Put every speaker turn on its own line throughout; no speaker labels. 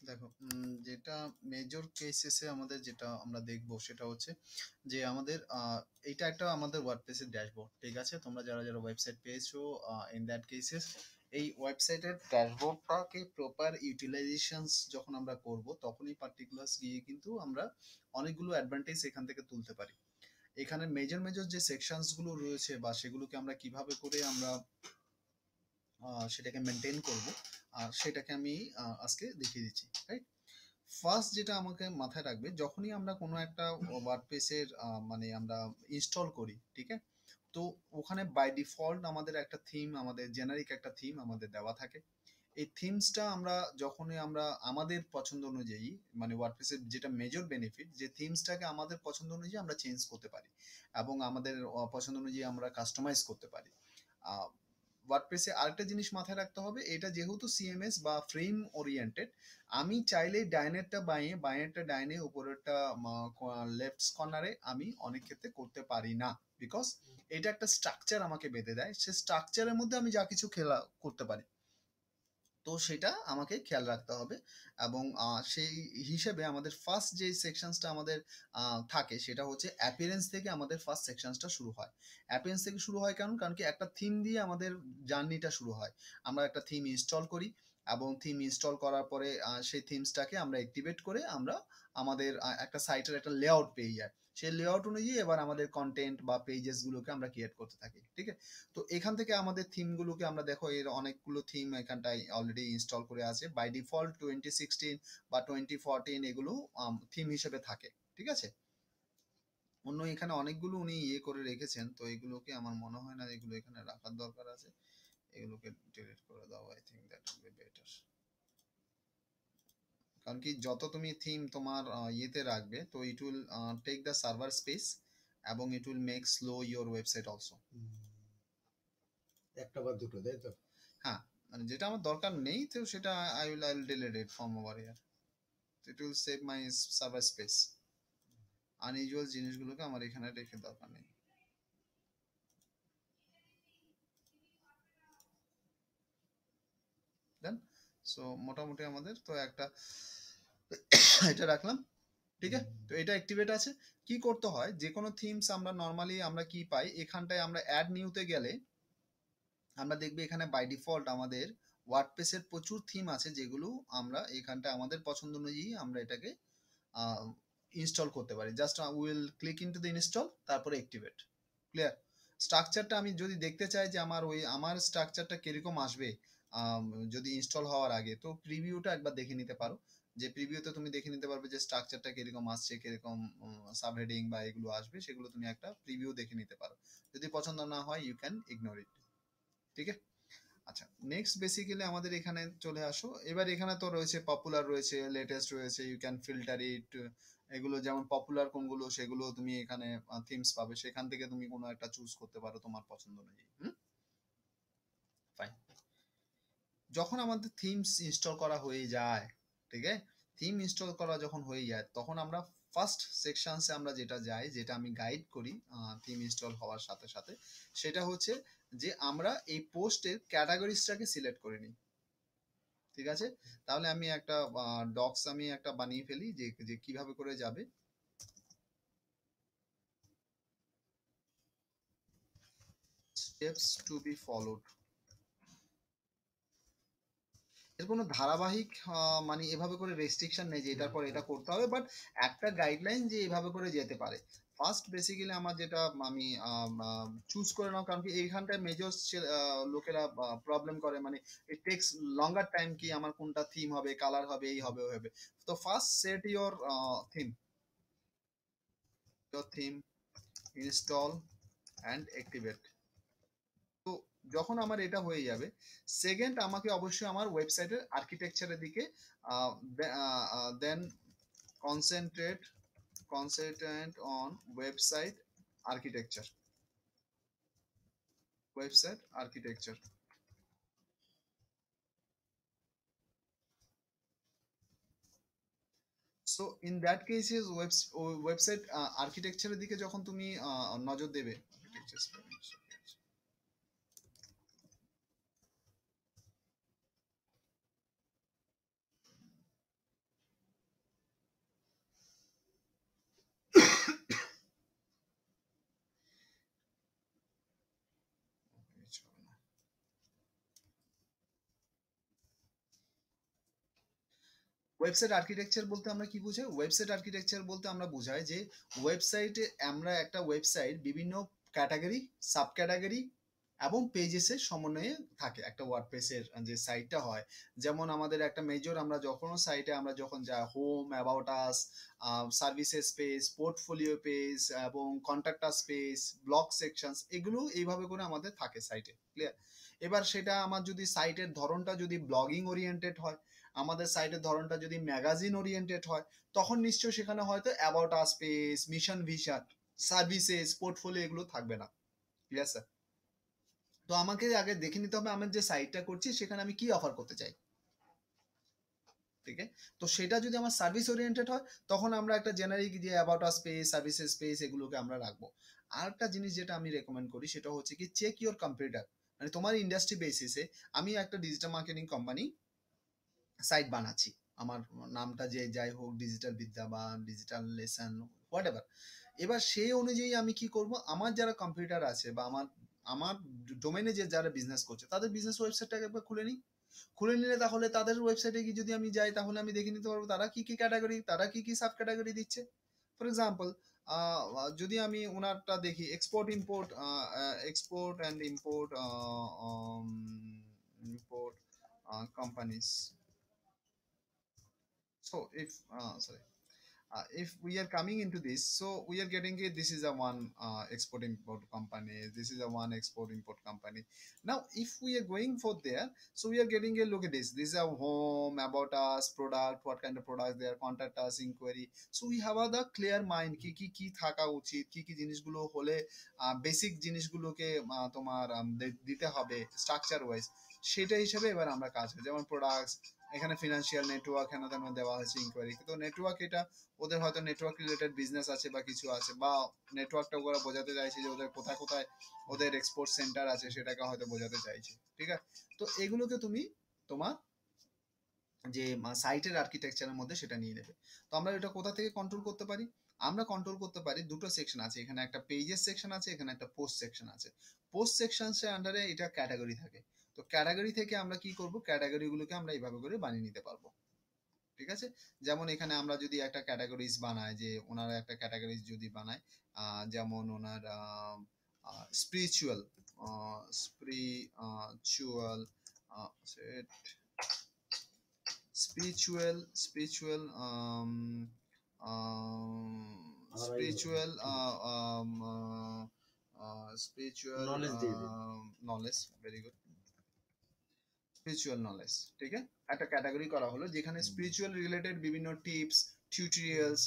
দেখো, যেটা মেজর কেসেসে আমাদের যেটা আমরা দেখব সেটা হচ্ছে যে আমাদের এটা একটা আমাদের ওয়ার্ডপ্রেসের ড্যাশবোর্ড, ঠিক আছে? তোমরা যারা যারা ওয়েবসাইট পেয়েছো, ইন দ্যাট কেসেস এই ওয়েবসাইটের ড্যাশবোর্ডটাকে প্রপার ইউটিলাইজেশনস যখন আমরা করব তখনই পার্টিকুলার্স গিয়ে কিন্তু আমরা অনেকগুলো অ্যাডভান্টেজ এখান থেকে তুলতে পারি। এখানে মেজর মেজর যে সেকশনস গুলো রয়েছে বা সেগুলোকে আমরা কিভাবে করে আমরা সেটাকে মেনটেন করব, আর সেটাকে আমি আজকে দেখিয়ে দিচ্ছি, রাইট? ফার্স্ট যেটা আমাকে মাথায় রাখবে, যখনই আমরা কোনো একটা ওয়ার্ডপ্রেসের মানে আমরা ইনস্টল করি, ঠিক আছে? তো ওখানে বাই ডিফল্ট আমাদের একটা থিম, আমাদের জেনারিক একটা থিম আমাদের দেওয়া থাকে। এই থিমসটা আমরা যখনই আমরা আমাদের পছন্দ অনুযায়ী, মানে ওয়ার্ডপ্রেসের যেটা মেজর বেনিফিট, যে থিমসটাকে আমাদের পছন্দ অনুযায়ী আমরা চেঞ্জ করতে পারি এবং আমাদের পছন্দ অনুযায়ী আমরা কাস্টমাইজ করতে পারি। ওয়ার্ডপ্রেসে আরেকটা জিনিস মাথায় রাখতে হবে, এটা যেহেতু সিএমএস বা ফ্রেম ওরিয়েন্টেড, আমি চাইলে ডাইনেরটা বাইরে, বাইরেরটা ডাইনে, উপরেরটা লেফট কর্নারে আমি অনেক ক্ষেত্রে করতে পারি না, বিকজ এটা একটা স্ট্রাকচার আমাকে বেঁধে দেয়। সে স্ট্রাকচারের মধ্যে আমি যা কিছু খেলা করতে পারি, তো সেটা আমাকে খেয়াল রাখতে হবে। এবং সেই হিসেবে আমাদের ফার্স্ট যে সেকশনসটা আমাদের থাকে সেটা হচ্ছে অ্যাপিয়ারেন্স থেকে। আমাদের ফার্স্ট সেকশনসটা শুরু হয় অ্যাপিয়ারেন্স থেকে শুরু হয়, কারণ কারণ কি একটা থিম দিয়ে আমাদের জার্নিটা শুরু হয়। আমরা একটা থিম ইনস্টল করি এবং থিম ইনস্টল করার পরে সেই থিমসটাকে আমরা অ্যাক্টিভেট করে আমরা আমাদের একটা সাইটের একটা লেআউট পেয়ে যাই। সেই লেআউট অনুযায়ী এবার আমাদের কন্টেন্ট বা পেজেস গুলোকে আমরা ক্রিয়েট করতে থাকি, ঠিক আছে? তো এখান থেকে আমাদের থিমগুলোকে আমরা দেখো, এর অনেকগুলো থিম এখানটায় অলরেডি ইনস্টল করে আছে। বাই ডিফল্ট 2016 বা 2014 এগুলো থিম হিসেবে থাকে, ঠিক আছে? অন্য এখানে অনেকগুলো উনি ইয়ে করে রেখেছেন, তো এগুলোকে আমার মনে হয় না এগুলো এখানে রাখার দরকার আছে। এগুলোকে ডিলিট করে দাও, I think that will be better. কারণ কি যত তুমি থিম তোমার ইয়েতে রাখবে, তো it will take the server space এবং it will make slow your website also.
একটা বা দুটো, তাই তো?
হ্যাঁ, মানে যেটা আমার দরকার নেই তো সেটা I will delete it from over here. It will save my server space. Unusual জিনিসগুলোকে আমার এখানে রেখে দরকার নেই। দেন সো মোটামুটি আমাদের তো একটা এটা রাখলাম, ঠিক আছে? তো এটা অ্যাক্টিভেট আছে। কি করতে হয়, যে কোনো থিমস আমরা নর্মালি আমরা কি পাই, এখানটায় আমরা অ্যাড নিউতে গেলে আমরা দেখবি এখানে বাই ডিফল্ট আমাদের ওয়ার্ডপ্রেসের প্রচুর থিম আছে, যেগুলো আমরা এখানটা আমাদের পছন্দ অনুযায়ী আমরা এটাকে ইনস্টল করতে পারি। Just will click into the install, তারপরে অ্যাক্টিভেট। ক্লিয়ার? স্ট্রাকচারটা আমি যদি দেখতে চাই যে আমার স্ট্রাকচারটা কিরকম আসবে যদি ইনস্টল হওয়ার আগে, তো প্রিভিউটা একবার দেখে নিতে পারো। যে প্রিভিউতে তুমি দেখে নিতে পারবে যে স্ট্রাকচারটা কিরকম আসছে, কিরকম সাবহেডিং বা এগুলো আসবে, সেগুলো তুমি একটা প্রিভিউ দেখে নিতে পারো। যদি পছন্দ না হয় ইউ ক্যান ইগনোর ইট, ঠিক আছে? আচ্ছা, নেক্সট বেসিক্যালি আমাদের এখানে চলে আসো। এবার এখানে তো রয়েছে পপুলার, রয়েছে লেটেস্ট, রয়েছে ইউ ক্যান ফিল্টার ইট। এগুলো যেমন পপুলার কোনগুলো সেগুলো তুমি এখানে থিমস পাবে, সেখান থেকে তুমি কোনো একটা চুজ করতে পারো তোমার পছন্দ অনুযায়ী। ফাইন। যখন আমাদের থিমস ইনস্টল করা হয়ে যায়, ঠিক আছে? থিম ইনস্টল করা যখন হয়ে যায় তখন আমরা ফার্স্ট সেকশনসে আমরা যেটা যাই, যেটা আমি গাইড করি থিম ইনস্টল হওয়ার সাথে সাথে, সেটা হচ্ছে যে আমরা এই পোস্টের ক্যাটাগরিজটাকে সিলেক্ট করে নিই, ঠিক আছে? তাহলে আমি একটা ডক্স আমি একটা বানিয়ে ফেলি যে যে কিভাবে করে যাবে। স্টেপস টু বি ফলোড, এর কোনো ধারাবাহিক মানে এভাবে করে রেস্ট্রিকশন নেই যে এটার পর এটা করতে হবে, বাট একটা গাইডলাইন যে এভাবে করে যেতে পারে। ফার্স্ট বেসিক্যালি আমার যেটা আমি চুজ করে নাও, কারণ কি এইখানটায় মেজর লোকেরা প্রবলেম করে, মানে ইট টেক্স লঙ্গার টাইম কি আমার কোনটা থিম হবে, কালার হবে, এই হবে, ওই হবে। তো first set your theme, install and activate. তো যখন আমার এটা হয়ে যাবে, সেকেন্ড আমাকে অবশ্যই আমার ওয়েবসাইটের আর্কিটেকচারের দিকে then concentrate concentrate on website architecture. So in that case is website আর্কিটেকচারের দিকে যখন তুমি নজর দেবে, ওয়েবসাইট আর্কিটেকচার বলতে আমরা কি বুঝাই? ওয়েবসাইট আর্কিটেকচার বলতে আমরা বুঝাই যে ওয়েবসাইটে আমরা একটা ওয়েবসাইট বিভিন্ন ক্যাটাগরি, সাব ক্যাটাগরি এবং পেজেসের সমন্বয়ে থাকে একটা ওয়ার্ডপ্রেসের যে সাইটটা হয়। যেমন আমাদের একটা মেজর, আমরা যখন সাইটে আমরা যখন যাই, home, about us, services page, portfolio page এবং contact us page, blog sections, এগুলো এইভাবে করে আমাদের থাকে সাইটে। ক্লিয়ার? এবার সেটা আমার যদি সাইটের ধরনটা যদি ব্লগিং ওরিয়েন্টেড হয়, আমাদের সাইটের ধরনটা যদি ম্যাগাজিন ওরিয়েন্টেড হয়, তখন নিশ্চয়ই সেখানে হয়তো about us page, mission vision, services, portfolio এগুলো থাকবে না। Clear sir? তো আমাকে আগে দেখে নিতে হবে আমার যে সাইটটা করছি সেখানে আমি কি অফার করতে চাই। ঠিক আছে? তো সেটা যদি আমার সার্ভিস ওরিয়েন্টেড হয়, তখন আমরা একটা জেনারিক যে about us page, services page, এগুলোকে আমরা রাখবো। আর একটা জিনিস যেটা আমি রেকমেন্ড করি সেটা হচ্ছে কি, চেক ইওর কম্পিউটার। মানে তোমার ইন্ডাস্ট্রি বেসিসে আমি একটা ডিজিটাল মার্কেটিং কোম্পানি সাইট বানাচ্ছি, আমার নামটা যে যাই হোক, ডিজিটাল বিদ্যা বা ডিজিটাল লেসন, হোয়াট এভার। এবার সেই অনুযায়ী আমি কি করব, আমার যারা কম্পিউটার আছে বা আমার আমার ডোমেনে যে যারা বিজনেস করছে তাদের বিজনেস ওয়েবসাইটটাকে একবার খুলে নিই। খুলে নিলে তাহলে তাদের ওয়েবসাইটে গিয়ে যদি আমি যাই, তাহলে আমি দেখে নিতে পারবো তারা কি কি ক্যাটাগরি, তারা কি কি সাব ক্যাটাগরি দিচ্ছে। ফর এক্সাম্পল, যদি আমি ওনারটা দেখি, export import, export and import, import companies. So if we are coming into this, so we are getting it, this is a one export import company, this is a one export import company. Now if we are going for there, so we are getting a look at this is a home, about us, product, what kind of products they are, contact us, inquiry. So we have a the clear mind কি কি কি থাকা উচিত, কি কি জিনিসগুলো হলে basic জিনিসগুলোকে তোমার দিতে হবে স্ট্রাকচার ওয়াইজ, সেটা হিসেবে এবার আমরা কাজ করি। যেমন প্রোডাক্টস, এখানে ফিনান্সিয়াল নেটওয়ার্ক হেন তেন দেওয়া হয়েছে ইনকোয়ারি, তো নেটওয়ার্ক এটা ওদের হয়তো নেটওয়ার্ক রিলেটেড বিজনেস আছে বা কিছু আছে, বা নেটওয়ার্কটা ওরা বোঝাতে চাইছে যে ওদের কোথায় কোথায় ওদের এক্সপোর্ট সেন্টার আছে, সেটাকে হয়তো বোঝাতে চাইছে। ঠিক আছে? তো এগুলোকে তুমি তোমার যে সাইটের আর্কিটেকচারের মধ্যে সেটা নিয়ে নেবে। তো আমরা এটা কোথা থেকে কন্ট্রোল করতে পারি? আমরা কন্ট্রোল করতে পারি, দুটো সেকশন আছে এখানে, একটা পেজের সেকশন আছে, এখানে একটা পোস্ট সেকশন আছে। পোস্ট সেকশনসের আন্ডারে এটা ক্যাটাগরি থাকে। তো ক্যাটাগরি থেকে আমরা কি করব, ক্যাটাগরিগুলোকে আমরা এইভাবে করে বানিয়ে নিতে পারবো। ঠিক আছে? যেমন এখানে আমরা যদি একটা ক্যাটাগরিজ বানাই, যে ওনারা একটা ক্যাটাগরিজ যদি বানায়, যেমন ওনার spiritual, spiritual, spiritual spiritual spiritual knowledge, very good, spiritual knowledge. ঠিক আছে? একটা ক্যাটাগরি করা হলো যেখানে স্পিরিচুয়াল রিলেটেড বিভিন্ন tips, tutorials,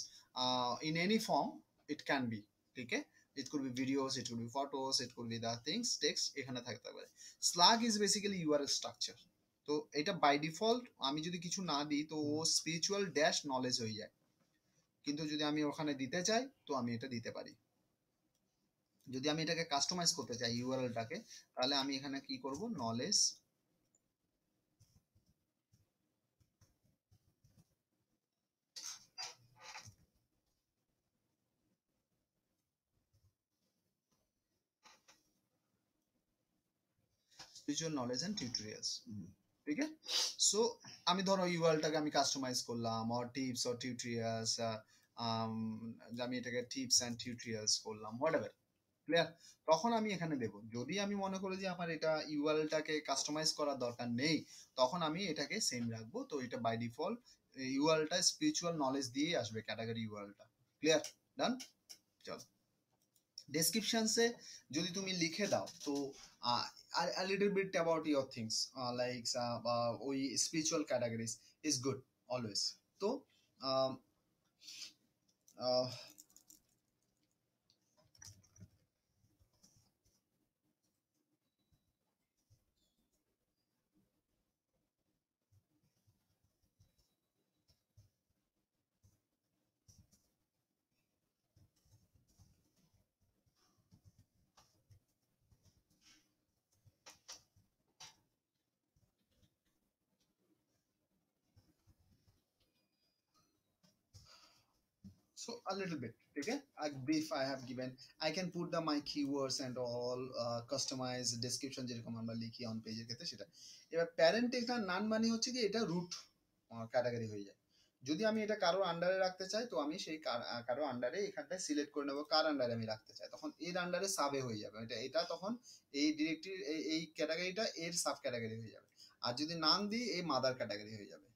in any form it can be. ঠিক আছে? It could be videos, it could be photos, it could be the things, text এখানে থাকতে পারে। Slug is basically URL structure. তো এটা বাই ডিফল্ট আমি যদি কিছু না দিই তো ও স্পিরিচুয়াল ড্যাশ নলেজ হয়ে যায়, কিন্তু যদি আমি ওখানে দিতে চাই তো আমি এটা দিতে পারি। যদি আমি এটাকে কাস্টমাইজ করতে চাই ইউআরএলটাকে, তাহলে আমি এখানে কি করব, knowledge spiritual knowledge and tutorials. ঠিক আছে? সো আমি ধরো ইউআরএলটাকে আমি কাস্টমাইজ করলাম, অর টিপস অর টিউটোরিয়ালস, আমি এটাকে টিপস অ্যান্ড টিউটোরিয়ালস করলাম, হোয়াটএভার। ক্লিয়ার? তখন আমি এখানে দেব। যদি আমি মনে করি যে আমার এটা ইউআরএলটাকে কাস্টমাইজ করার দরকার নেই, তখন আমি এটাকে সেম রাখবো। তো এটা বাই ডিফল্ট ইউআরএলটা স্পিরিচুয়াল নলেজ দিয়েই আসবে, ক্যাটাগরি ইউআরএলটা। ক্লিয়ার? ডান? চল, ডেসক্রিপশনসে যদি তুমি লিখে দাও তো a little bit about your things, like ওই spiritual categories is good always. তো um, uh, so a little bit, okay, a brief I have given. I can put the my keywords and all, customize description যেরকম আমরা লিখি on পেজের ক্ষেত্রে সেটা। এবার parent এটা নান মানে হচ্ছে কি এটা রুট ক্যাটাগরি হয়ে যায়। যদি আমি এটা কারোর আন্ডারে রাখতে চাই তো আমি সেই কারো আন্ডারে এখানটায় সিলেক্ট করে নেবো কার আন্ডারে আমি রাখতে চাই, তখন এর আন্ডারে সাবে হয়ে যাবে, এটা তখন এই ডিরেক্টরি এই ক্যাটাগরিটা এর সাব ক্যাটাগরি হয়ে যাবে। আর যদি নাম দিই এই মাদার ক্যাটাগরি হয়ে যাবে।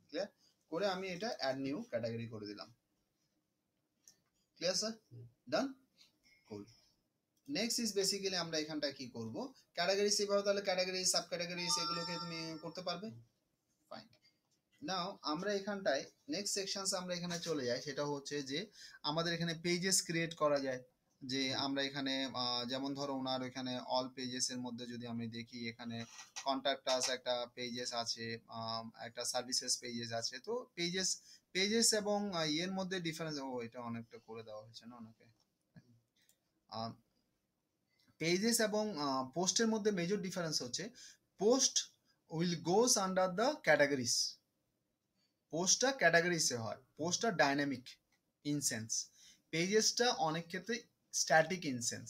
ক্লিয়ার করে আমি এটা অ্যাড নিউ ক্যাটাগরি করে দিলাম। Clear sir? Done. Cool. Next is basically আমরা এখানটা কি করব, ক্যাটাগরি সেভাবে, তাহলে ক্যাটাগরি সাব ক্যাটাগরি সেগুলোকে তুমি করতে পারবে। ফাইন। নাও আমরা এখানটায় নেক্সট সেকশনস আমরা এখানে চলে যাই, সেটা হচ্ছে যে আমাদের এখানে পেজেস ক্রিয়েট করা যায়। যে আমরা এখানে যেমন ধরো ওনার এখানে অল পেজেস এর মধ্যে যদি আমি দেখি এখানে কন্ট্যাক্ট আস একটা পেজেস আছে, একটা সার্ভিসেস পেজেস আছে। তো পেজেস এবং ইয়ের মধ্যে ডিফারেন্স, ও এটা অনেকটা করে দেওয়া হয়েছে না ওনাকে। পেজেস এবং পোস্টের মধ্যে মেজর ডিফারেন্স হচ্ছে post will goes under the categories. পোস্টটা ক্যাটাগরিজে হয়, পোস্টটা ডাইনামিক ইনসেন্স, পেজেসটা অনেক ক্ষেত্রে স্ট্যাটিক ইনসেন্স।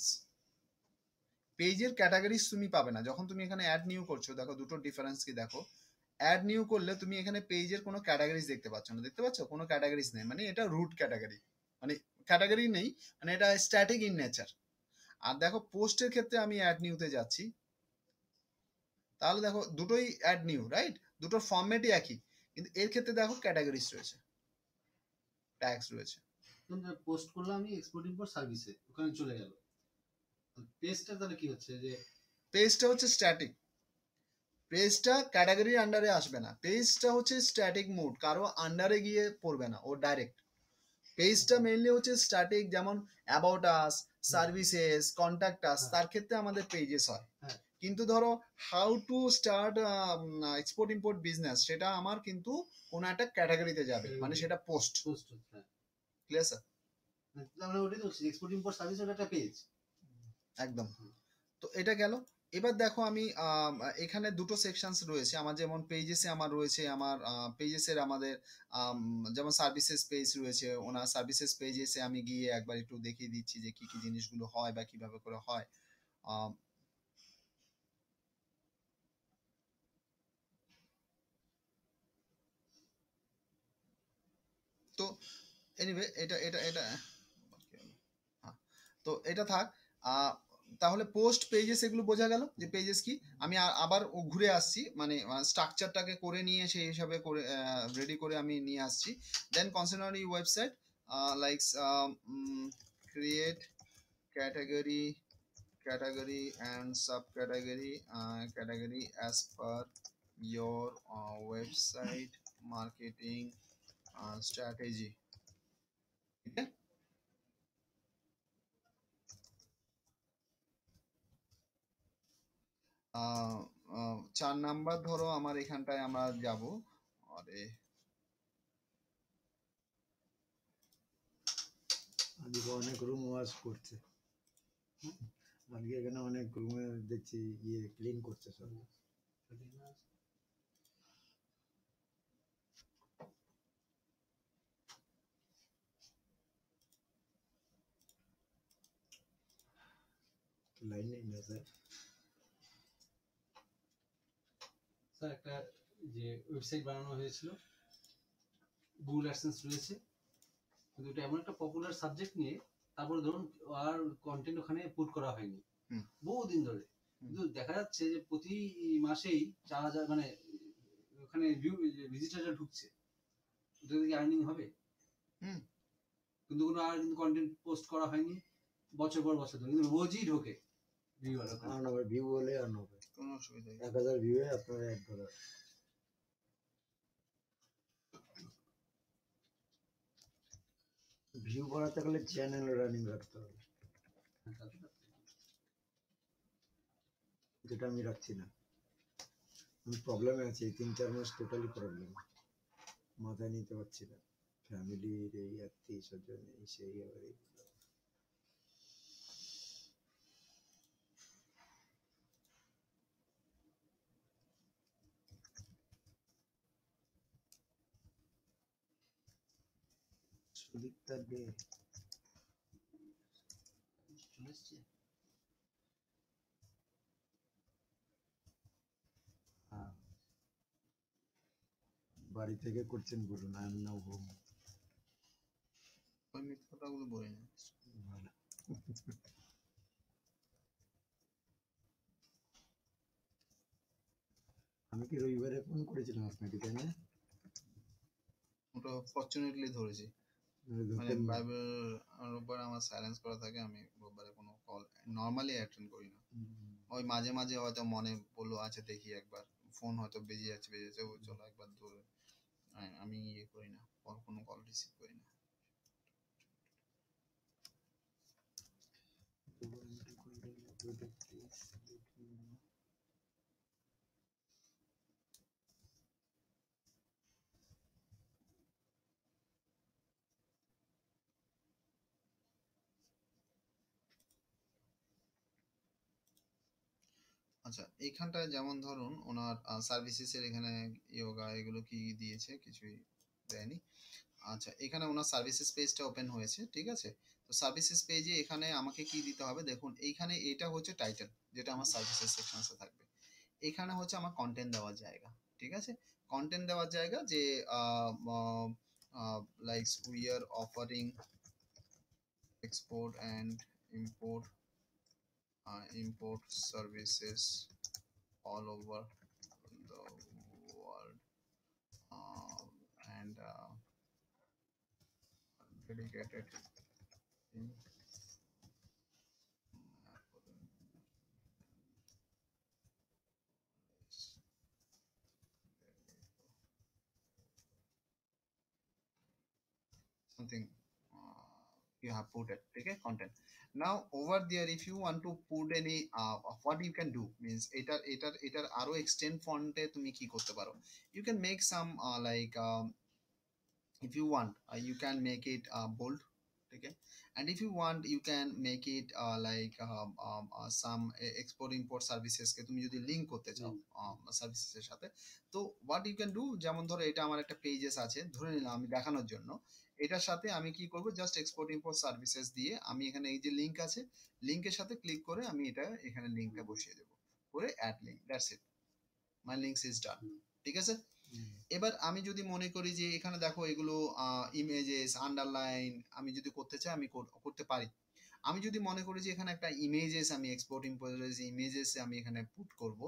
পেজের ক্যাটাগরিজ তুমি পাবে না যখন তুমি এখানে অ্যাড নিউ করছো। দেখো দুটো ডিফারেন্স কি দেখো, অ্যাড নিউ করলে তুমি এখানে পেজের কোনো ক্যাটাগরিজ দেখতে পাচ্ছ না, দেখতে পাচ্ছ কোনো ক্যাটাগরিজ নেই, মানে এটা রুট ক্যাটাগরি, মানে ক্যাটাগরি নেই, মানে এটা স্ট্যাটিক ইন নেচার। আর দেখো পোস্টের ক্ষেত্রে আমি অ্যাড নিউতে যাচ্ছি, তাহলে দেখো দুটোই অ্যাড নিউ, রাইট? দুটোর ফরম্যাটই একই, কিন্তু এর ক্ষেত্রে দেখো ক্যাটাগরিজ রয়েছে, ট্যাগস রয়েছে।
পোস্ট করলাম আমি এক্সপোর্ট ইম্পোর্ট সার্ভিসে, ওখানে চলে গেল। পেজটা তাহলে কি হচ্ছে যে
পেজটা হচ্ছে স্ট্যাটিক, পেজটা ক্যাটাগরির আন্ডারে আসবে না, পেজটা হচ্ছে স্ট্যাটিক মোড, কারো আন্ডারে গিয়ে পড়বে না, ও ডাইরেক্ট। পেজটা মেইনলি হচ্ছে স্ট্যাটিক, যেমন about us, services, contact us, তার ক্ষেত্রে আমাদের পেজেস হয়। কিন্তু ধরো how to start export import business, সেটা আমার কিন্তু কোনো একটা ক্যাটাগরিতে যাবে, মানে সেটা পোস্ট। Clear sir?
তাহলে ওটাই তো এক্সপোর্ট ইম্পোর্ট সার্ভিস একটা পেজ
একদম। তো এটা গেল। এবার দেখো আমি এখানে দুটো সেকশনস রয়েছে আমার, যেমন পেজেসে আমার রয়েছে, আমার পেজেসের আমাদের যেমন সার্ভিসেস পেজ রয়েছে, ওনার সার্ভিসেস পেজেসে আমি গিয়ে একবার একটু দেখিয়ে দিচ্ছি যে কি কি জিনিসগুলো হয় বা কিভাবে করে হয়। তো এনিওয়ে এটা এটা এটা হ্যাঁ, তো এটা থাক। তাহলে পোস্ট পেজেস এগুলো বোঝা গেল যে পেজেস কি। আমি আবার ঘুরে আসছি, মানে স্ট্রাকচারটাকে করে নিয়ে সেই হিসাবে করে রেডি করে আমি নিয়ে আসছি। দেন কনসেনারি website like create category and subcategory category as per your website marketing strategy. ठीक है? চার নাম্বার ধরো আমার এখানটায় আমরা যাব, আরে
আজকে অনেক রুম ওয়াশ করছে, আজকে এখানে অনেক রুমে দেখছি ইয়ে ক্লিন করছে সব। লাইন নেই না স্যার?
স্যার একটা যে ওয়েবসাইট বানানো হয়েছিল, গুগল অ্যাডসেন্স রয়েছে, কিন্তু এটা এমন একটা পপুলার সাবজেক্ট নিয়ে, তারপরে ধরুন আর কন্টেন্ট ওখানে পুট করা হয়নি বহুদিন ধরে, কিন্তু দেখা যাচ্ছে যে প্রতি মাসেই 4000 মানে ওখানে ভিজিটাররা ঢুকছে, এটা কি আর্নিং হবে? কিন্তু কোনো আর কিন্তু কন্টেন্ট পোস্ট করা হয়নি বছর পর বছর ধরে, কিন্তু রোজই ঢোকে
ভিউ হলে আর্ন হবে,
কোনো অসুবিধা নেই।
1000 ভিউয়ে আপনার $1। ভিউ বাড়াতে গেলে চ্যানেল রানিং রাখতে হবে, যেটা আমি রাখছি না। আমি প্রবলেমে আছি, 3-4 মাস টোটালি প্রবলেম, মাথায় নিতে পারছি না। ফ্যামিলির এই আত্মীয় স্বজন এই সেই আবার সুদীপ্তার বিয়ে
চলে এসছে।
বাড়ি থেকে করছেন বলুন, আই এম নাও হোম।
ওই মিথ্যা কথাগুলো বলি না।
ভালো। আমি কি রবিবারে ফোন করেছিলাম আপনাকে, তাই না?
ওটা ফরচুনেটলি ধরেছি, মানে
ধরতেন না।
বাইবেল রোববার আমার সাইলেন্স করা থাকে, আমি রোববারে কোনো কল নর্মালি অ্যাটেন্ড করি না। ওই মাঝে মাঝে হয়তো মনে পড়লো আচ্ছা দেখি একবার, ফোন হয়তো বেজে যাচ্ছে ও চলো একবার ধরে, আমি ইয়ে করি না, কোনো কল রিসিভ করি না। আচ্ছা এইখানটায় যেমন ধরুন ওনার সার্ভিসেসের এখানে ইয়োগা এগুলো কি দিয়েছে, কিছুই দেয়নি। আচ্ছা এখানে ওনার সার্ভিসেস পেজটা ওপেন হয়েছে, ঠিক আছে। তো সার্ভিসেস পেজে এখানে আমাকে কি দিতে হবে দেখুন, এইখানে এটা হচ্ছে টাইটেল, যেটা আমার সার্ভিসেস সেকশনসে থাকবে। এখানে হচ্ছে আমার কন্টেন্ট দেওয়ার জায়গা, ঠিক আছে। কন্টেন্ট দেওয়ার জায়গা যে like we are offering export and import services all over the world, and dedicated in something you have put it, okay, content. Now over there if you want to put any what you can do means এটার আরো extend font এ তুমি কি করতে পারো, you can make some like if you want you can make it bold, okay, and if you want you can make it like some export import services কে তুমি যদি link করতে চাও সার্ভিসেস এর সাথে, তো what you can do, যেমন ধরো এটা আমার একটা পেজেস আছে ধরে নিলাম আমি দেখানোর জন্য, এটার সাথে আমি কি করব জাস্ট এক্সপোর্ট ইম্পোর্ট সার্ভিসেস দিয়ে আমি এখানে এই যে লিংক আছে, লিংকের সাথে ক্লিক করে আমি এটা এখানে লিংকটা বসিয়ে দেব, করে add link, that's it, my links is done, ঠিক আছে। এবার আমি যদি মনে করি যে এখানে দেখো এগুলো ইমেজেস আন্ডারলাইন আমি যদি করতে চাই আমি করতে পারি। আমি যদি মনে করি যে এখানে একটা ইমেজেস আমি এক্সপোর্ট ইম্পোর্টের ইমেজেস আমি এখানে পুট করব,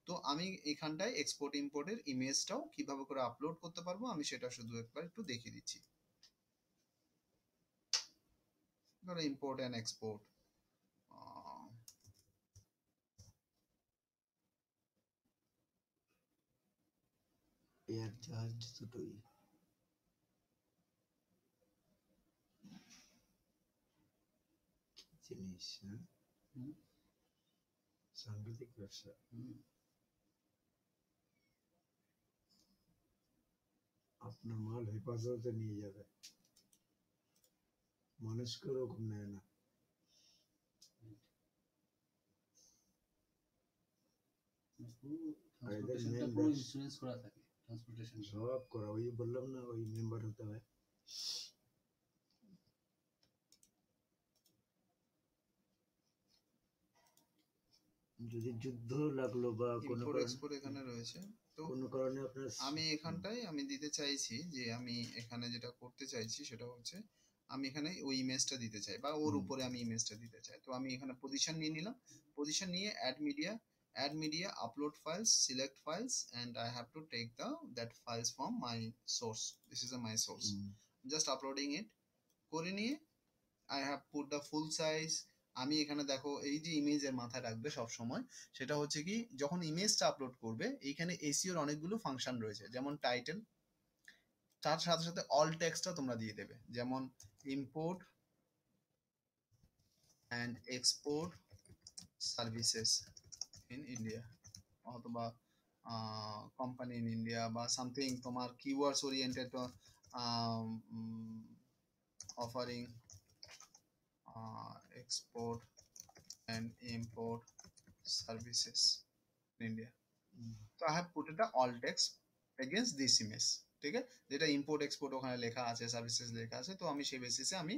তো আমি এখানটায় এক্সপোর্ট ইম্পোর্টের ইমেজটাও কিভাবে করে আপলোড করতে পারবো আমি সেটা শুধু একবার একটু দেখিয়ে দিচ্ছি। ধরো import and export,
air charge দুটোই জিনিস, হ্যাঁ সাংঘাতিক ব্যবসা। আপনার মাল হেফাজতে নিয়ে যাবে, মানুষকে ওরকম নেয় না।
ট্রান্সপোর্টেশনটা পুরো ইন্স্যুরেন্স করা থাকে, ট্রান্সপোর্টেশন
সব করা, ওই বললাম না ওই মেম্বার হতে হয়। যদি যুদ্ধ লাগলো বা কোনো
ইম্পোর্ট
কারণে,
এক্সপোর্ট এখানে রয়েছে, তো
কোনো কারণে আপনার
আমি এখানটায় আমি দিতে চাইছি যে আমি এখানে যেটা করতে চাইছি সেটা হচ্ছে আমি এখানে ওই ইমেজটা দিতে চাই বা ওর উপরে আমি ইমেজটা দিতে চাই, তো আমি এখানে পজিশন নিয়ে নিলাম, পজিশন নিয়ে add media upload files select files and I have to take that files from my source, this is my source, just uploading it করে নিয়ে I have put the full size। আমি এখানে দেখো এই যে ইমেজের মাথায় রাখবে সব সময় সেটা হচ্ছে কি যখন ইমেজটা আপলোড করবে এইখানে এসইওর অনেকগুলো ফাংশন রয়েছে, যেমন টাইটেল, তার সাথে সাথে অল টেক্সটটা তোমরা দিয়ে দেবে, যেমন import and export services in India অথবা কোম্পানি ইন ইন্ডিয়া বা সামথিং তোমার keywords oriented offering export and import services in India. So I have put it the all text against this image, ঠিক আছে, যেটা ইম্পোর্ট এক্সপোর্ট ওখানে লেখা আছে services লেখা আছে, তো আমি সেই বেসিসে আমি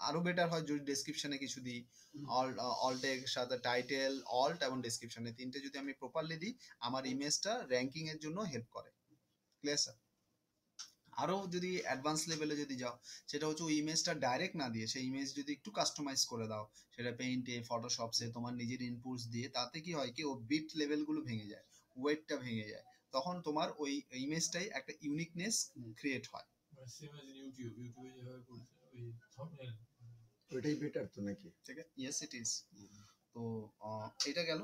আরো বেটার হয় যদি ডেসক্রিপশনে কিছু দিই, অল টেক্সট সাথে টাইটেল অল্ট এবং ডেসক্রিপশনে তিনটে যদি আমি প্রপারলি দিই আমার ইমেজটা র্যাঙ্কিং এর জন্য হেল্প করে। Clear sir? আরো যদি অ্যাডভান্স লেভেলে যদি যাও, সেটা হচ্ছে ওই ইমেজটা ডাইরেক্ট না দিয়ে সেই ইমেজ যদি একটু কাস্টমাইজ করে দাও, সেটা পেইন্টে, ফটোশপসে তোমার নিজের ইনপুটস দিয়ে, তাতে কি হয় কি ও বিট লেভেলগুলো ভেঙে যায়, ওয়েটটা ভেঙে যায়, তখন তোমার ওই ইমেজটাই একটা ইউনিকনেস ক্রিয়েট হয়।
ওইটাই বেটার তো নাকি?
ঠিক আছে, ইয়েস ইট ইজ। তো এটা গেল।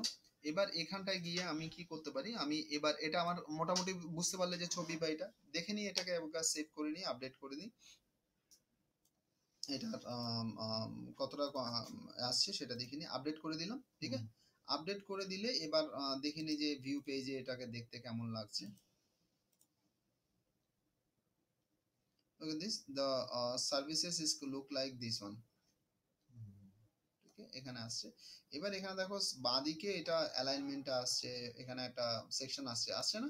এবার এখানটায় গিয়ে আমি কি করতে পারি, আমি এবার এটা আমার মোটামুটি বুঝতে পারলে যে ছবি বা এটা দেখে নিই, এটাকে একবার সেভ করে নিই, আপডেট করে দিই, এটা কতটা আসছে সেটা দেখে নিই, আপডেট করে দিলাম। ঠিক আছে, আপডেট করে দিলে এবার দেখে নিই যে ভিউ পেজে এটাকে দেখতে কেমন লাগছে। Look at this, the services is look like this one. এখানে আসছে। এবার এখানে দেখো বাঁদিকে এটা অ্যালাইনমেন্টটা আসছে, এখানে একটা সেকশন আসছে, আসছে না?